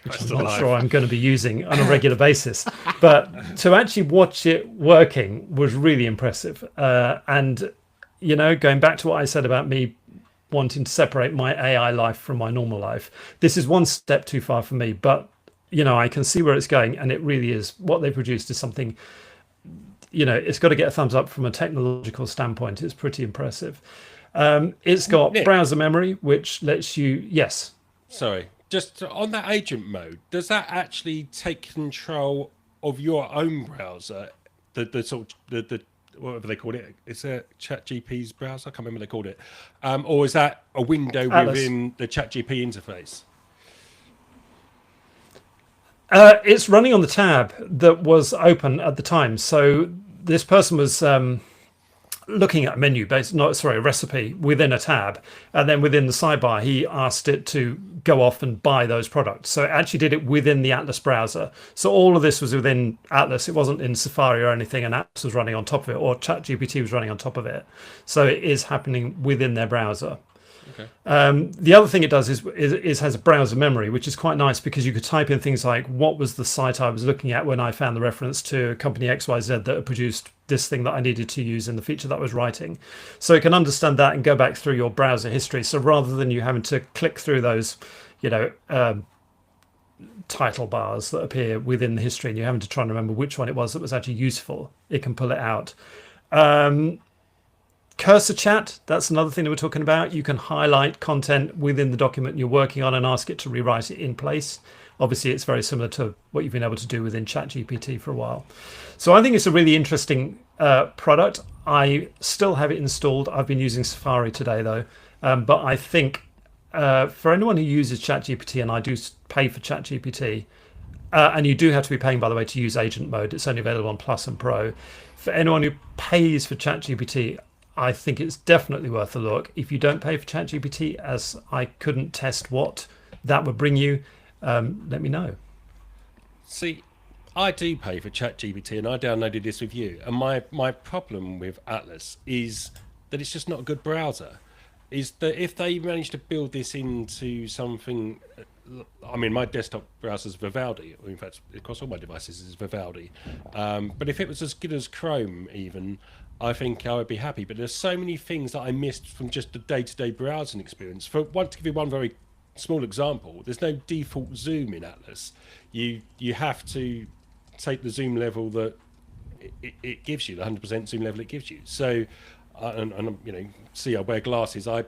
which I'm not sure I'm going to be using on a regular basis. But to actually watch it working was really impressive. And, you know, going back to what I said about me wanting to separate my AI life from my normal life, this is one step too far for me. But, you know, I can see where it's going, and it really is. What they produced is something, you know, it's got to get a thumbs up from a technological standpoint. It's pretty impressive. It's got browser memory, which lets you, yes. Sorry. Just on that agent mode, does that actually take control of your own browser? The sort of the whatever they called it, it's a ChatGPT's browser. I can't remember what they called it, or is that a window Atlas. within the ChatGPT interface? It's running on the tab that was open at the time. So this person was looking at a menu based, a recipe within a tab, and then within the sidebar he asked it to go off and buy those products. So it actually did it within the Atlas browser. So all of this was within Atlas. It wasn't in Safari or anything, and Atlas was running on top of it, or ChatGPT was running on top of it. So it is happening within their browser. Okay. The other thing it does is has a browser memory, which is quite nice, because you could type in things like, what was the site I was looking at when I found the reference to company XYZ that had produced this thing that I needed to use in the feature that I was writing. So it can understand that and go back through your browser history. So rather than you having to click through those, you know, title bars that appear within the history, and you're having to try and remember which one it was that was actually useful, it can pull it out. Cursor chat, that's another thing that we're talking about. You can highlight content within the document you're working on and ask it to rewrite it in place. Obviously, it's very similar to what you've been able to do within ChatGPT for a while. So I think it's a really interesting product. I still have it installed. I've been using Safari today, though. But I think for anyone who uses ChatGPT, and I do pay for ChatGPT, and you do have to be paying, by the way, to use agent mode. It's only available on Plus and Pro. For anyone who pays for ChatGPT, I think it's definitely worth a look. If you don't pay for ChatGPT, as I couldn't test what that would bring you, let me know. See, I do pay for ChatGPT, and I downloaded this with you. And my problem with Atlas is that it's just not a good browser. Is that if they manage to build this into something, I mean, my desktop browser is Vivaldi. In fact, across all my devices is Vivaldi. But if it was as good as Chrome, even, I think I would be happy. But there's so many things that I missed from just the day-to-day browsing experience. To give you one very small example, there's no default zoom in Atlas. You have to take the zoom level that it gives you, the 100% zoom level it gives you. So, and you know, see, I wear glasses. I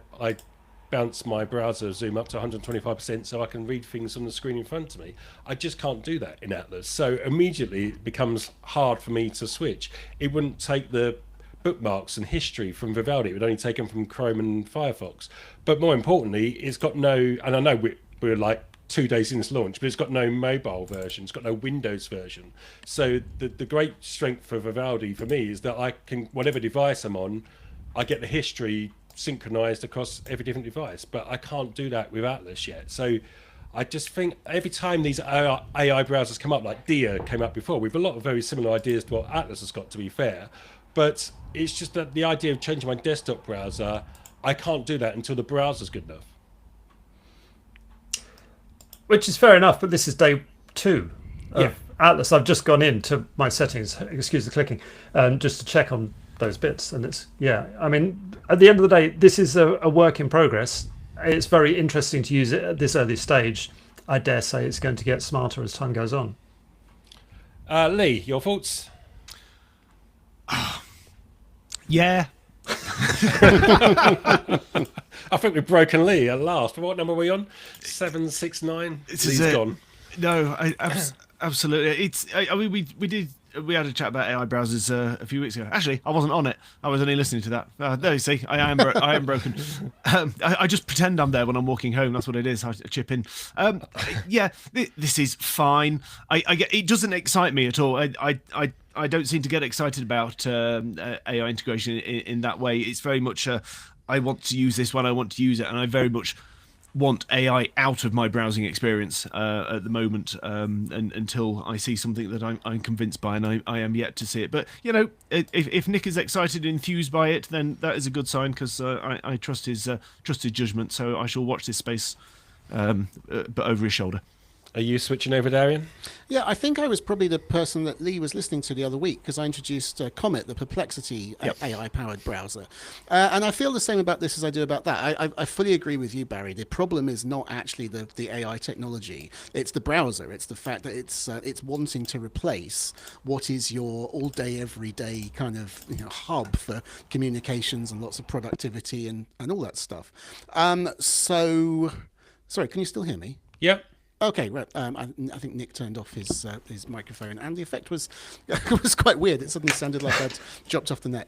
bounce my browser zoom up to 125% so I can read things on the screen in front of me. I just can't do that in Atlas. So immediately it becomes hard for me to switch. It wouldn't take the bookmarks and history from Vivaldi. It would only take them from Chrome and Firefox. But more importantly, it's got no, and I know we're like 2 days into launch, but it's got no mobile version, it's got no Windows version. So the great strength for Vivaldi for me is that I can, whatever device I'm on, I get the history synchronized across every different device, but I can't do that with Atlas yet. So I just think every time these AI browsers come up, like Dia came up before, with a lot of very similar ideas to what Atlas has got, to be fair, but it's just that the idea of changing my desktop browser, I can't do that until the browser's good enough. Which is fair enough, but this is day 2 Atlas, I've just gone into my settings, excuse the clicking, just to check on those bits. And it's, yeah, I mean, at the end of the day, this is a work in progress. It's very interesting to use it at this early stage. I dare say it's going to get smarter as time goes on. Lee, your thoughts? Yeah. I think we've broken Lee at last. What number are we on? 769. Lee's gone. No, absolutely. I mean, we had a chat about AI browsers a few weeks ago. Actually, I wasn't on it. I was only listening to that. There you see, I am broken. I just pretend I'm there when I'm walking home. That's what it is. I chip in. Yeah, this is fine. It doesn't excite me at all. I don't seem to get excited about AI integration in that way. It's very much I want to use this when I want to use it, and I very much want AI out of my browsing experience at the moment, and until I see something that I'm convinced by, and I am yet to see it. But if Nick is excited and enthused by it, then that is a good sign, because I trust his judgment. So I shall watch this space, but over his shoulder. Are you switching over, Darian? Yeah, I think I was probably the person that Lee was listening to the other week, because I introduced Comet, the Perplexity AI-powered browser. And I feel the same about this as I do about that. I fully agree with you, Barry. The problem is not actually the AI technology. It's the browser. It's the fact that it's wanting to replace what is your all-day, everyday kind of hub for communications and lots of productivity and all that stuff. Sorry, can you still hear me? Yeah. Okay, right. I think Nick turned off his microphone, and the effect was quite weird. It suddenly sounded like I'd dropped off the net.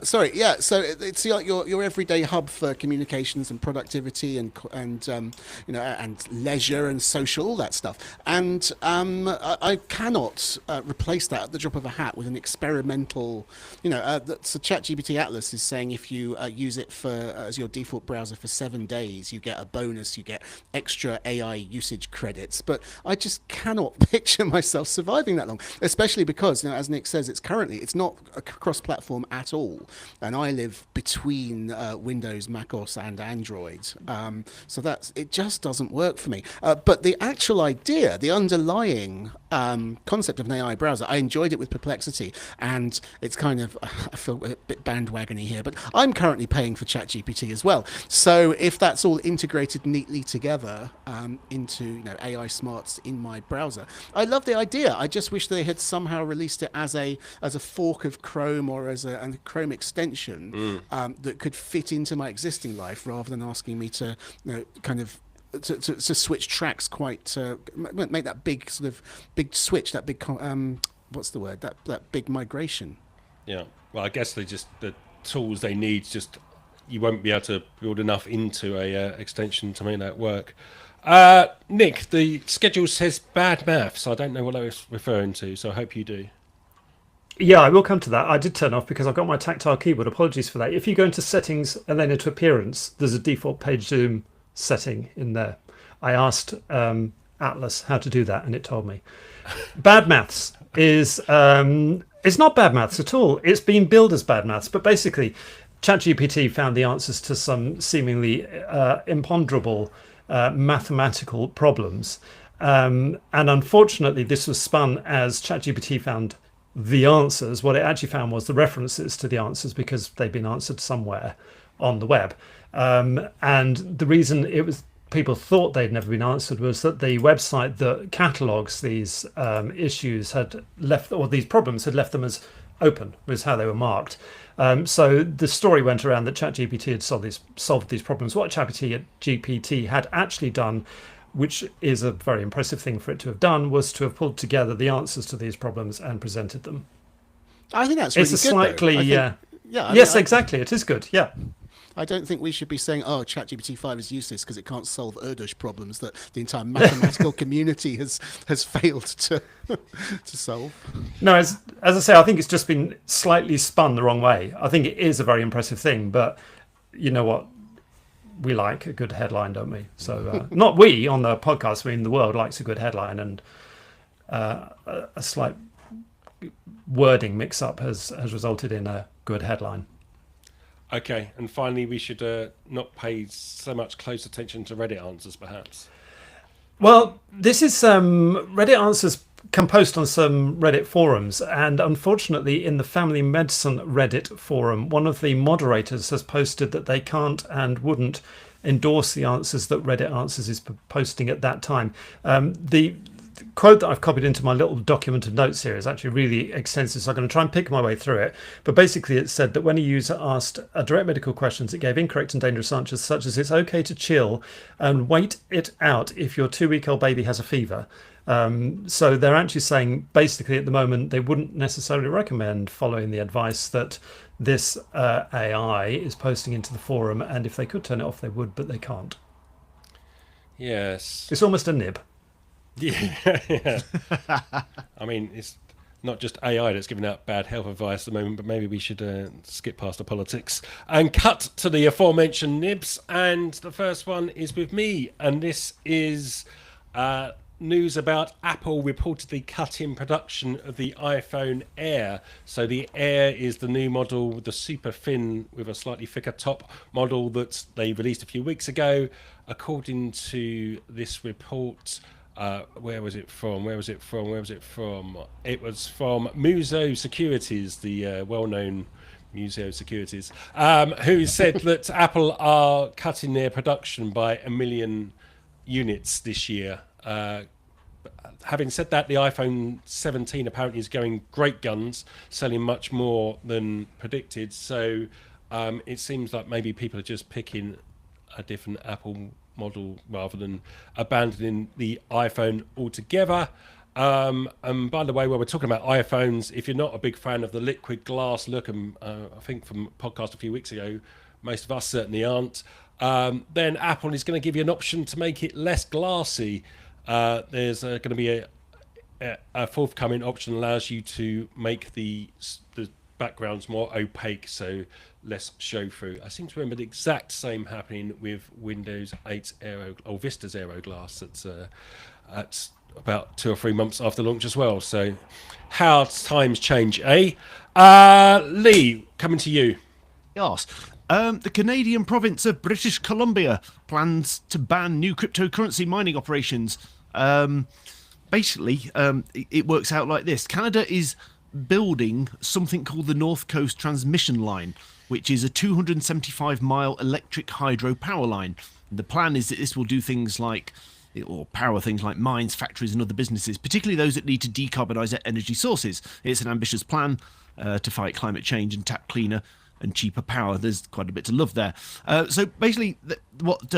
Sorry, yeah. So it's like your everyday hub for communications and productivity and and leisure and social, all that stuff. And I cannot replace that at the drop of a hat with an experimental. So ChatGPT Atlas is saying if you use it as your default browser for 7 days, you get a bonus. You get extra AI usage credits, but I just cannot picture myself surviving that long, especially because as Nick says, it's not a cross-platform at all, and I live between Windows, macOS and Android, so it just doesn't work for me. But the actual idea, the underlying concept of an AI browser, I enjoyed it with Perplexity, and it's kind of, I feel a bit bandwagony here, but I'm currently paying for ChatGPT as well, so if that's all integrated neatly together into AI smarts in my browser, I love the idea. I just wish they had somehow released it as a fork of Chrome or as a Chrome extension that could fit into my existing life, rather than asking me to to switch tracks make that big switch, that big what's the word, that big migration. Yeah, well, I guess the tools they need, you won't be able to build enough into a extension to make that work. Nick, the schedule says bad maths. I don't know what I was referring to, so I hope you do. Yeah, I will come to that. I did turn off because I've got my tactile keyboard. Apologies for that. If you go into settings and then into appearance, there's a default page zoom setting in there. I asked Atlas how to do that, and it told me. Bad maths is it's not bad maths at all. It's been billed as bad maths, but basically ChatGPT found the answers to some seemingly imponderable mathematical problems, and unfortunately this was spun as ChatGPT found the answers. What it actually found was the references to the answers, because they've been answered somewhere on the web, and the reason people thought they'd never been answered was that the website that catalogues these issues had left, or these problems had left them as open, was how they were marked. So the story went around that ChatGPT had solved these problems. What ChatGPT had actually done, which is a very impressive thing for it to have done, was to have pulled together the answers to these problems and presented them. I think that's really it's a good, slightly though. Exactly, it is good. Yeah. I don't think we should be saying, ChatGPT 5 is useless because it can't solve Erdős problems that the entire mathematical community has failed to solve. No, as I say, I think it's just been slightly spun the wrong way. I think it is a very impressive thing, but you know what? We like a good headline, don't we? So not we on the podcast, I mean the world likes a good headline, and a slight wording mix-up has resulted in a good headline. Okay, and finally, we should not pay so much close attention to Reddit answers, perhaps. Well, this is Reddit answers come post on some Reddit forums, and unfortunately, in the Family Medicine Reddit forum, one of the moderators has posted that they can't and wouldn't endorse the answers that Reddit Answers is posting at that time. The quote that I've copied into my little document of notes here is actually really extensive, so I'm going to try and pick my way through it. But basically it said that when a user asked a direct medical questions, it gave incorrect and dangerous answers such as it's okay to chill and wait it out if your 2-week-old baby has a fever. So they're actually saying basically at the moment they wouldn't necessarily recommend following the advice that this AI is posting into the forum, and if they could turn it off they would, but they can't. Yes. It's almost a nib. Yeah. I mean, it's not just AI that's giving out bad health advice at the moment, but maybe we should skip past the politics and cut to the aforementioned nibs. And the first one is with me, and this is news about Apple reportedly cutting production of the iPhone Air. So the Air is the new model, the super thin with a slightly thicker top model that they released a few weeks ago. According to this report, where was it from? It was from Muso Securities, the well-known Muso Securities, who said that Apple are cutting their production by 1 million units this year. Having said that, the iPhone 17 apparently is going great guns, selling much more than predicted. So it seems like maybe people are just picking a different Apple model rather than abandoning the iPhone altogether. And by the way, while we're talking about iPhones, if you're not a big fan of the liquid glass look, and I think from a podcast a few weeks ago, most of us certainly aren't, then Apple is going to give you an option to make it less glassy. There's going to be a forthcoming option that allows you to make the backgrounds more opaque, so less show through. I seem to remember the exact same happening with Windows 8 Aero or Vista's Aero Glass at about 2 or 3 months after launch as well. So how times change, eh? Lee, coming to you. Yes. The Canadian province of British Columbia plans to ban new cryptocurrency mining operations. Basically, it works out like this. Canada is building something called the North Coast Transmission Line, which is a 275-mile electric hydro power line. And the plan is that this will do things like, or power things like mines, factories and other businesses, particularly those that need to decarbonise their energy sources. It's an ambitious plan to fight climate change and tap cleaner and cheaper power. There's quite a bit to love there. So basically, what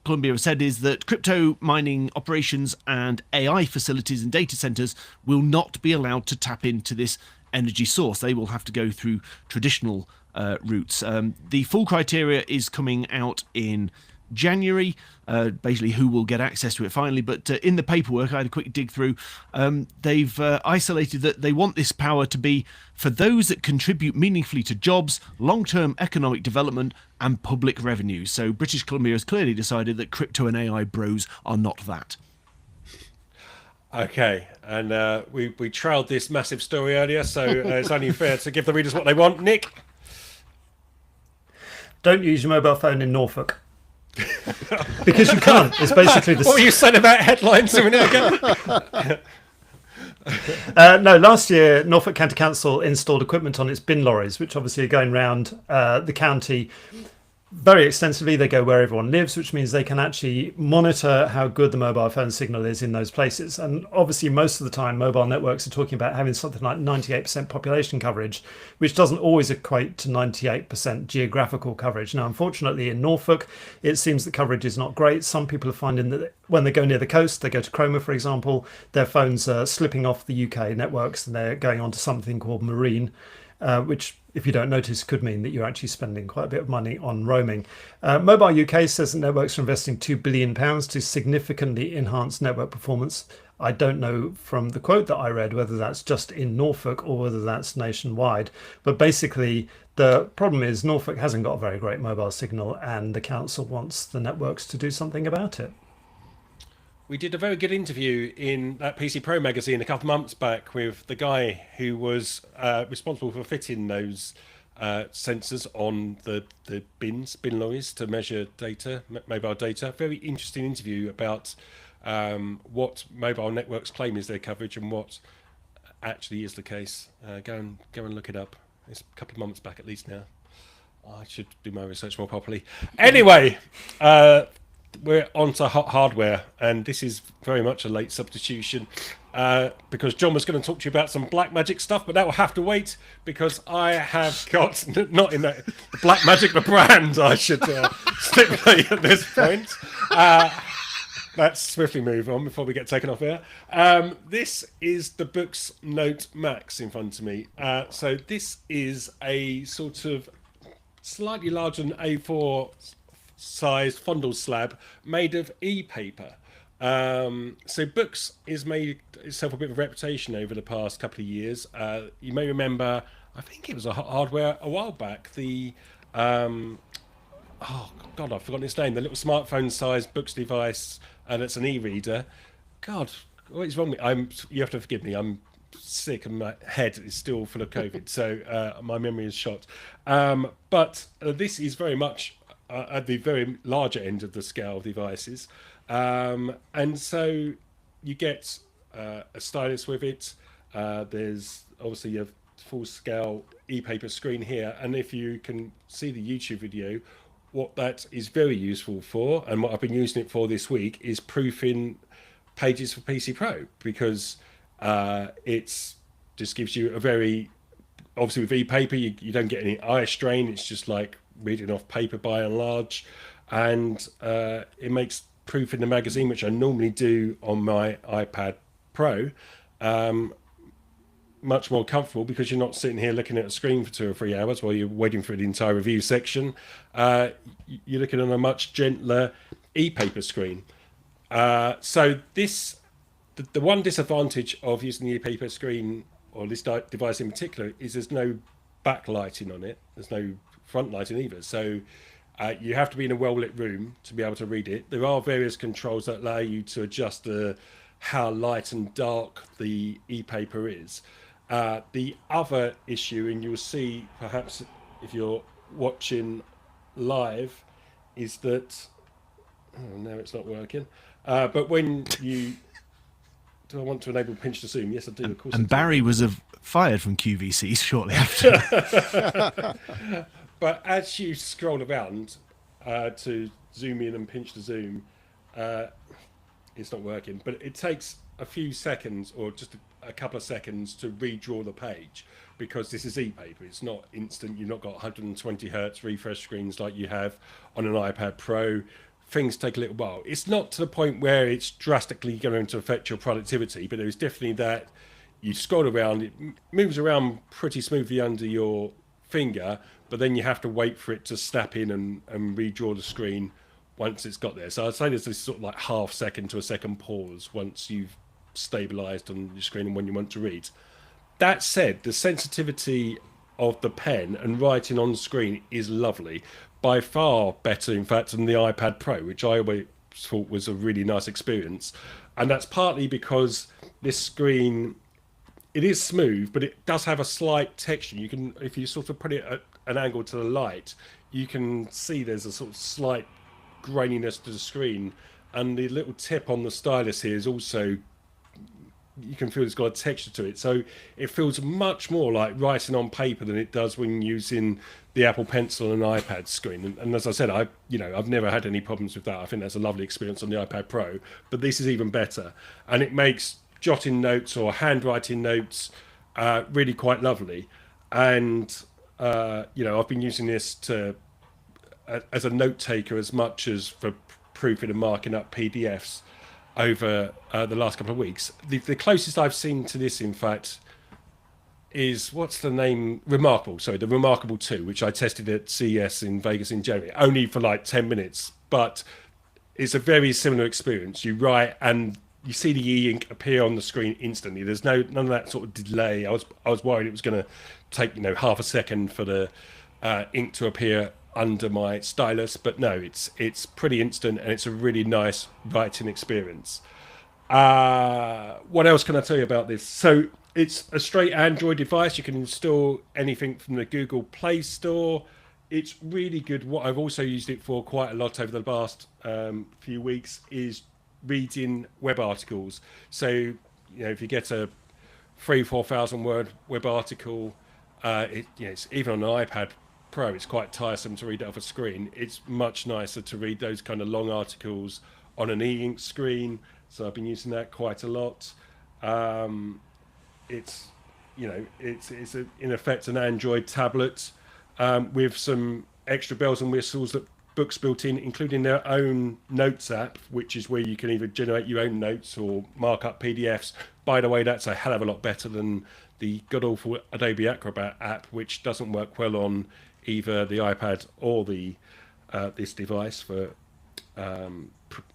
Columbia has said is that crypto mining operations and AI facilities and data centres will not be allowed to tap into this energy source. They will have to go through traditional routes. The full criteria is coming out in January, basically who will get access to it finally, but in the paperwork I had a quick dig through, they've isolated that they want this power to be for those that contribute meaningfully to jobs, long-term economic development and public revenue. So British Columbia has clearly decided that crypto and AI bros are not that. Okay, and we trailed this massive story earlier, so it's only fair to give the readers what they want. Nick? Don't use your mobile phone in Norfolk. Because you can't. It's basically the What were you saying about headlines a minute ago? No, last year Norfolk County Council installed equipment on its bin lorries, which obviously are going around the county very extensively. They go where everyone lives, which means they can actually monitor how good the mobile phone signal is in those places. And obviously most of the time mobile networks are talking about having something like 98% population coverage, which doesn't always equate to 98% geographical coverage. Now, unfortunately in Norfolk, it seems the coverage is not great. Some people are finding that when they go near the coast, they go to Cromer, for example, their phones are slipping off the UK networks and they're going on to something called Marine, which, if you don't notice, could mean that you're actually spending quite a bit of money on roaming. Mobile UK says that networks are investing £2 billion to significantly enhance network performance. I don't know from the quote that I read whether that's just in Norfolk or whether that's nationwide. But basically, the problem is Norfolk hasn't got a very great mobile signal and the council wants the networks to do something about it. We did a very good interview in that PC Pro magazine a couple of months back with the guy who was responsible for fitting those sensors on the bin lorries to measure data, mobile data. Very interesting interview about what mobile networks claim is their coverage and what actually is the case. Go and look it up. It's a couple of months back at least now. I should do my research more properly. Anyway, we're on to hot hardware, and this is very much a late substitution because John was going to talk to you about some Blackmagic stuff, but that will have to wait because I have got, not in that, Blackmagic the brand, I should stipulate at this point. Let's swiftly move on before we get taken off air. This is the Boox Note Max in front of me. So this is a sort of slightly larger than A4 size fondle slab made of e-paper. So Boox has made itself a bit of a reputation over the past couple of years. You may remember, I think it was a hardware a while back, the oh god, I've forgotten its name, the little smartphone sized Boox device, and it's an e-reader. God, what is wrong with me? You have to forgive me, I'm sick and my head is still full of COVID, so my memory is shot. But this is very much at the very larger end of the scale of devices. And so you get a stylus with it. There's obviously a full-scale e-paper screen here, and if you can see the YouTube video, what that is very useful for, and what I've been using it for this week, is proofing pages for PC Pro, because it's just gives you a very, obviously with e-paper you don't get any eye strain, it's just like reading off paper by and large, and it makes proofing the magazine, which I normally do on my iPad Pro, much more comfortable, because you're not sitting here looking at a screen for 2 or 3 hours while you're waiting for the entire review section. You're looking at a much gentler e-paper screen. So this, the one disadvantage of using the e-paper screen, or this device in particular, is there's no backlighting on it. There's no front lighting either. So you have to be in a well-lit room to be able to read it. There are various controls that allow you to adjust how light and dark the e-paper is. The other issue, and you'll see perhaps if you're watching live, is that, oh, now it's not working. But when you, do I want to enable pinch to zoom? Yes, I do. Of course. And Barry was fired from QVC shortly after. But as you scroll around to zoom in and pinch to zoom, it's not working. But it takes a few seconds, or just a couple of seconds, to redraw the page, because this is e-paper. It's not instant. You've not got 120 hertz refresh screens like you have on an iPad Pro. Things take a little while. It's not to the point where it's drastically going to affect your productivity, but there's definitely that you scroll around, it moves around pretty smoothly under your finger, but then you have to wait for it to snap in and redraw the screen once it's got there. So I'd say there's this sort of like half second to a second pause once you've stabilized on your screen and when you want to read. That said, the sensitivity of the pen and writing on screen is lovely. By far better, in fact, than the iPad Pro, which I always thought was a really nice experience. And that's partly because this screen, it is smooth, but it does have a slight texture. You can, if you sort of put it at an angle to the light, you can see there's a sort of slight graininess to the screen. And the little tip on the stylus here is also, you can feel it's got a texture to it. So it feels much more like writing on paper than it does when using the Apple Pencil and iPad screen. And as I said, I've never had any problems with that. I think that's a lovely experience on the iPad Pro, but this is even better. And it makes jotting notes or handwriting notes really quite lovely. And, I've been using this as a note taker as much as for proofing and marking up PDFs over the last couple of weeks. The closest I've seen to this, in fact, is, what's the name? The Remarkable 2, which I tested at CES in Vegas in January, only for like 10 minutes. But it's a very similar experience. You write and you see the e-ink appear on the screen instantly. There's none of that sort of delay. I was worried it was going to take half a second for the ink to appear under my stylus, but no, it's pretty instant, and it's a really nice writing experience. What else can I tell you about this? So it's a straight Android device. You can install anything from the Google Play Store. It's really good. What I've also used it for quite a lot over the past few weeks is reading web articles. So, if you get a 3,000-4,000 word web article, it's even on an iPad Pro, it's quite tiresome to read it off a screen. It's much nicer to read those kind of long articles on an e-ink screen. So I've been using that quite a lot. It's in effect an Android tablet with some extra bells and whistles that Books built in, including their own notes app, which is where you can either generate your own notes or mark up PDFs. By the way, that's a hell of a lot better than the god-awful Adobe Acrobat app, which doesn't work well on either the iPad or the this device for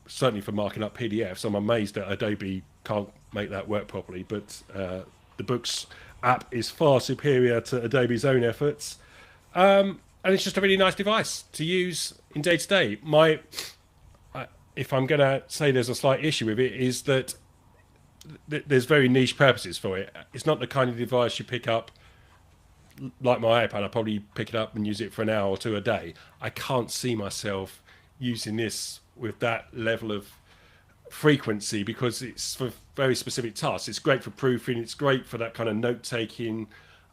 certainly for marking up PDFs. I'm amazed that Adobe can't make that work properly, but the Books app is far superior to Adobe's own efforts. And it's just a really nice device to use in day-to-day. If I'm going to say there's a slight issue with it, is that there's very niche purposes for it. It's not the kind of device you pick up, like my iPad. I probably pick it up and use it for an hour or two a day. I can't see myself using this with that level of frequency because it's for very specific tasks. It's great for proofing. It's great for that kind of note-taking.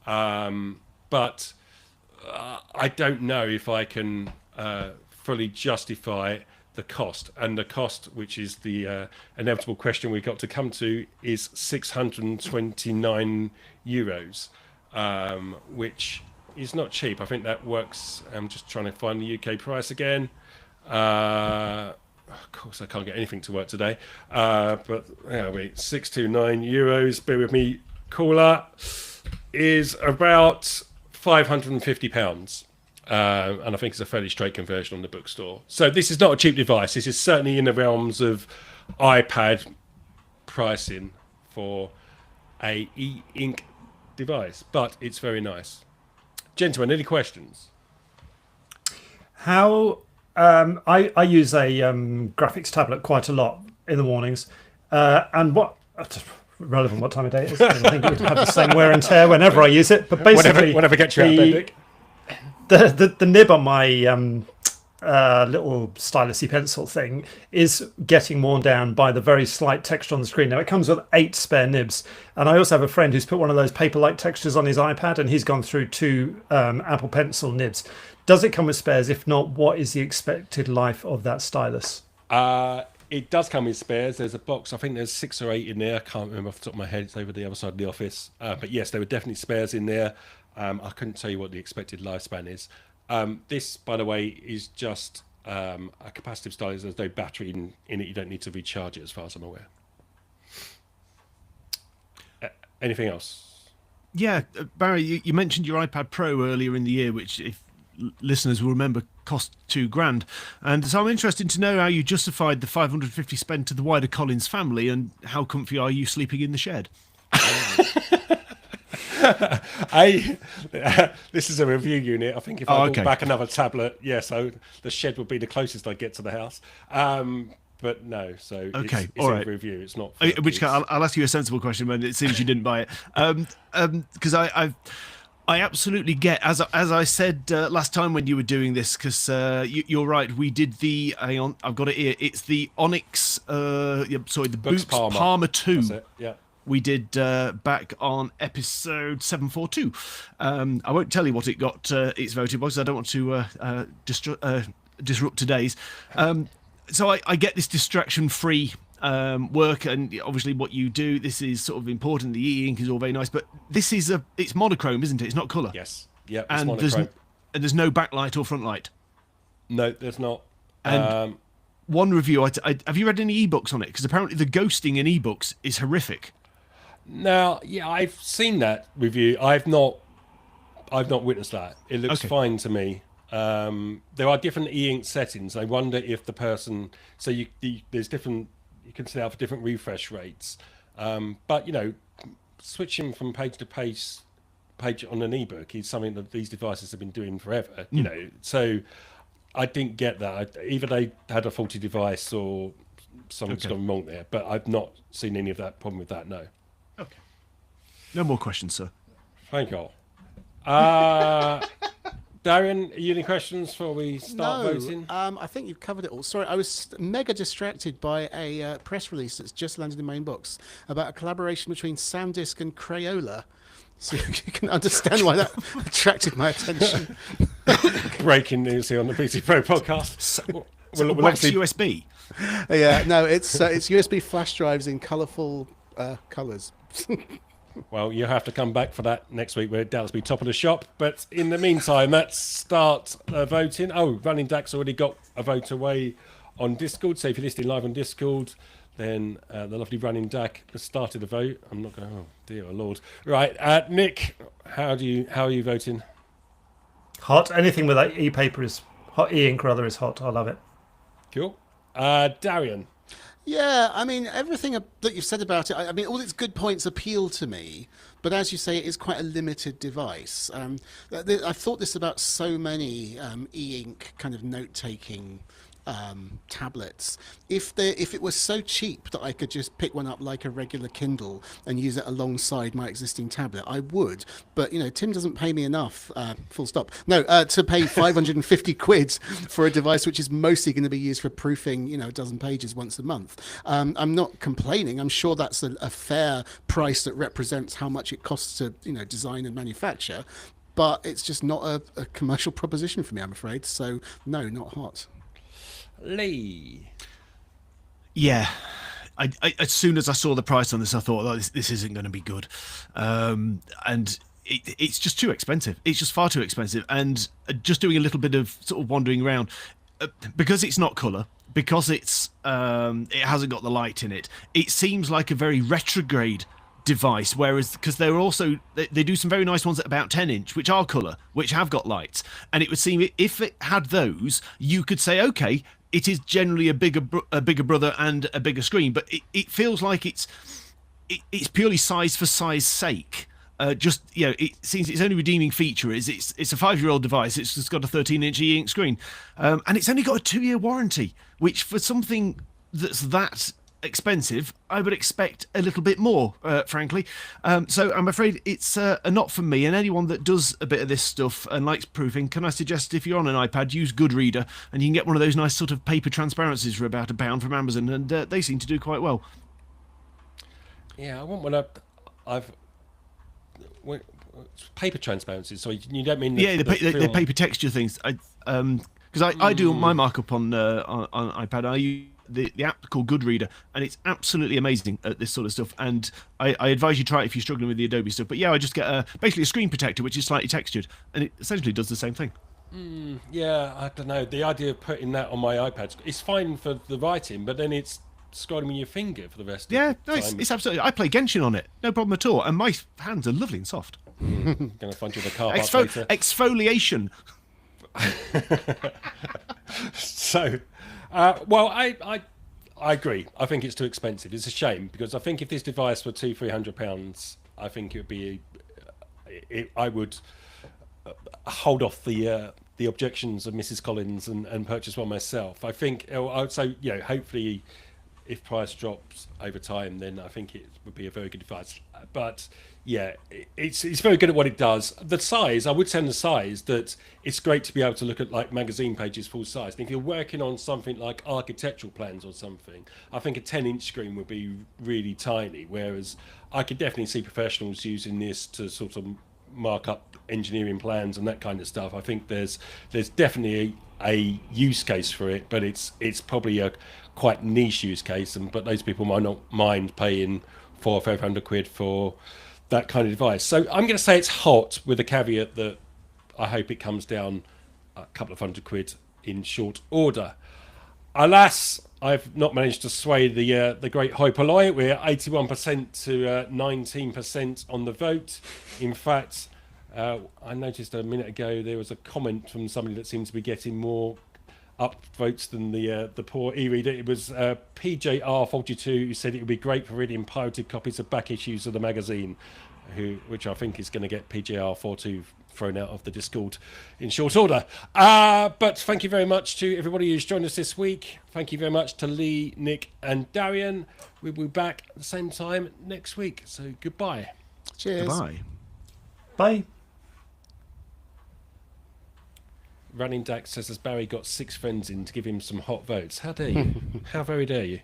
But I don't know if I can fully justify the cost. And the cost, which is the inevitable question we've got to come to, is €629, which is not cheap. I think that works. I'm just trying to find the UK price again. Of course, I can't get anything to work today. But wait, €629, bear with me, caller, is about £550, and I think it's a fairly straight conversion on the bookstore. So this is not a cheap device. This is certainly in the realms of iPad pricing for a e-ink device, but it's very nice. Gentlemen, any questions? How I use a graphics tablet quite a lot in the mornings, and what relevant what time of day it is. I think it would have the same wear and tear whenever I use it. But basically, whatever gets you out of bed, Dick. The nib on my little stylus-y pencil thing is getting worn down by the very slight texture on the screen. Now, it comes with 8 spare nibs, and I also have a friend who's put one of those paper-like textures on his iPad, and he's gone through 2 Apple Pencil nibs. Does it come with spares? If not, what is the expected life of that stylus? It does come with spares. There's a box. I think there's 6 or 8 in there. I can't remember off the top of my head. It's over the other side of the office. But yes, there were definitely spares in there. I couldn't tell you what the expected lifespan is. This, by the way, is just a capacitive stylus. There's no battery in it. You don't need to recharge it, as far as I'm aware. Anything else? Yeah, Barry, you mentioned your iPad Pro earlier in the year, which, if listeners will remember, cost $2,000, and so I'm interested to know how you justified the $550 spent to the wider Collins family, and how comfy are you sleeping in the shed? This is a review unit. I think if I bought back another tablet, so the shed would be the closest I get to the house. But no, so it's all right. A review. It's not. Which I'll ask you a sensible question when it seems you didn't buy it, because I absolutely get, as I said last time when you were doing this, because you're right. We did the I've got it here. It's the Onyx. The Boots Palmer 2. That's it, yeah. We did back on episode 742. I won't tell you what it got its voting box. I don't want to disrupt today's. So I get this distraction-free work, and obviously what you do, this is sort of important. The e-ink is all very nice, but this is it's monochrome, isn't it? It's not colour. Yes. Yeah. And monochrome. There's no backlight or front light. No, there's not. And one review, have you read any ebooks on it? Because apparently the ghosting in ebooks is horrific. Now, yeah, I've seen that review. I've not witnessed that. It looks fine to me. There are different e-ink settings. I wonder if the person, so there's different, you can set out for different refresh rates. But switching from page to page on an ebook is something that these devices have been doing forever. So I didn't get that. Either they had a faulty device or something's gone wrong there. But I've not seen any of that problem with that. No. Okay. No more questions, sir. Thank you. Darren, are you any questions before we start No, voting? I think you've covered it all. Sorry, I was mega distracted by a press release that's just landed in my inbox about a collaboration between SanDisk and Crayola. So you can understand why that attracted my attention. Breaking news here on the PC Pro podcast. We'll Wax obviously- USB. Yeah, no, it's USB flash drives in colourful colours. Well, you have to come back for that next week where Dallas will be top of the shop. But in the meantime, let's start voting. Oh, Running Dack's already got a vote away on Discord. So if you're listening live on Discord, then the lovely Running Dack has started the vote. I'm not going, oh dear Lord. Right, Nick, how are you voting? Hot. Anything with that e-paper is hot. E-ink rather is hot. I love it. Cool. Darian. Yeah, I mean, everything that you've said about it, I mean, all its good points appeal to me. But as you say, it is quite a limited device. I've thought this about so many e-ink kind of note-taking tablets. If it was so cheap that I could just pick one up like a regular Kindle and use it alongside my existing tablet, I would. But Tim doesn't pay me enough. Full stop. No, to pay 550 quid for a device which is mostly going to be used for proofing, a dozen pages once a month. I'm not complaining. I'm sure that's a fair price that represents how much it costs to design and manufacture. But it's just not a commercial proposition for me, I'm afraid. So no, not hot. Lee. Yeah. I as soon as I saw the price on this, I thought, this isn't going to be good. And it's just too expensive. It's just far too expensive. And just doing a little bit of sort of wandering around, because it's not colour, because it hasn't got the light in it, it seems like a very retrograde device, whereas because they do some very nice ones at about 10-inch which are colour, which have got lights, and it would seem if it had those, you could say, okay, it is generally a bigger brother and a bigger screen, but it feels like it's purely size for size sake. It seems its only redeeming feature is it's a 5-year-old device. It's just got a 13-inch e-ink screen, and it's only got a 2-year warranty, which for something that's that expensive, I would expect a little bit more, frankly. So I'm afraid it's not for me. And anyone that does a bit of this stuff and likes proofing, can I suggest if you're on an iPad, use Goodreader, and you can get one of those nice sort of paper transparencies for about £1 from Amazon, and they seem to do quite well. Yeah, I want one up. Paper transparency. So you don't mean the paper texture things. Because I do my markup on iPad. I use the app called Goodreader, and it's absolutely amazing at this sort of stuff. And I advise you try it if you're struggling with the Adobe stuff. But yeah, I just get basically a screen protector which is slightly textured, and it essentially does the same thing. Yeah, I don't know. The idea of putting that on my iPad is fine for the writing, but then it's scrolling with your finger for the rest of the time. It's absolutely. I play Genshin on it, no problem at all, and my hands are lovely and soft. Going to find you the car park later. Exfoliation. So, well, I agree. I think it's too expensive. It's a shame, because I think if this device were £200-300, I think it would be. I would hold off the objections of Mrs. Collins and purchase one myself. I think I would say, hopefully, if price drops over time, then I think it would be a very good device. But yeah, it's very good at what it does. The size, I would say on the size, that it's great to be able to look at like magazine pages full size. And if you're working on something like architectural plans or something, I think a 10-inch screen would be really tiny. Whereas I could definitely see professionals using this to sort of mark up engineering plans and that kind of stuff. I think there's definitely a use case for it, but it's probably a quite niche use case, but those people might not mind paying £400 or £500 for that kind of device. So I'm going to say it's hot, with a caveat that I hope it comes down a couple of £100 in short order. Alas, I've not managed to sway the great hoi polloi. We're 81% to 19% on the vote. In fact, I noticed a minute ago there was a comment from somebody that seems to be getting more up votes than the poor e-reader. It was PJR42 who said it would be great for reading pirated copies of back issues of the magazine, which I think is going to get PJR42 thrown out of the Discord in short order. But thank you very much to everybody who's joined us this week. Thank you very much to Lee, Nick and Darian. We'll be back at the same time next week. So goodbye. Cheers. Goodbye. Bye. Running Dak says, has Barry got 6 friends in to give him some hot votes? How dare you? How very dare you?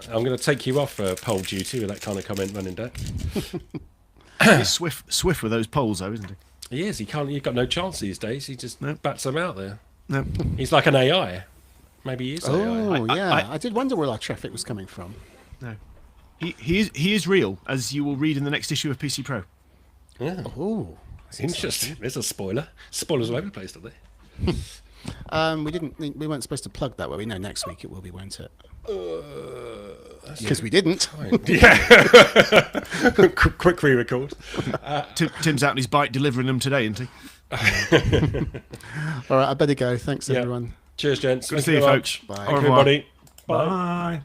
I'm going to take you off poll duty with that kind of comment, Running Dak. He's swift with those polls, though, isn't he? He is. He's got no chance these days. He just bats them out there. No. He's like an AI. Maybe he is AI. Oh, yeah. I did wonder where our traffic was coming from. No. He is real, as you will read in the next issue of PC Pro. Yeah. Oh, Interesting. There's a spoiler. Spoilers all over the place, don't they? we weren't supposed to plug that, were we? No, next week it will be, won't it? Because we didn't. Yeah. Quick re-record. Tim's out on his bike delivering them today, isn't he? All right, I better go. Thanks, everyone. Cheers, gents. Good to Thank see you, very folks. much. Bye. Thank you, everybody. Bye.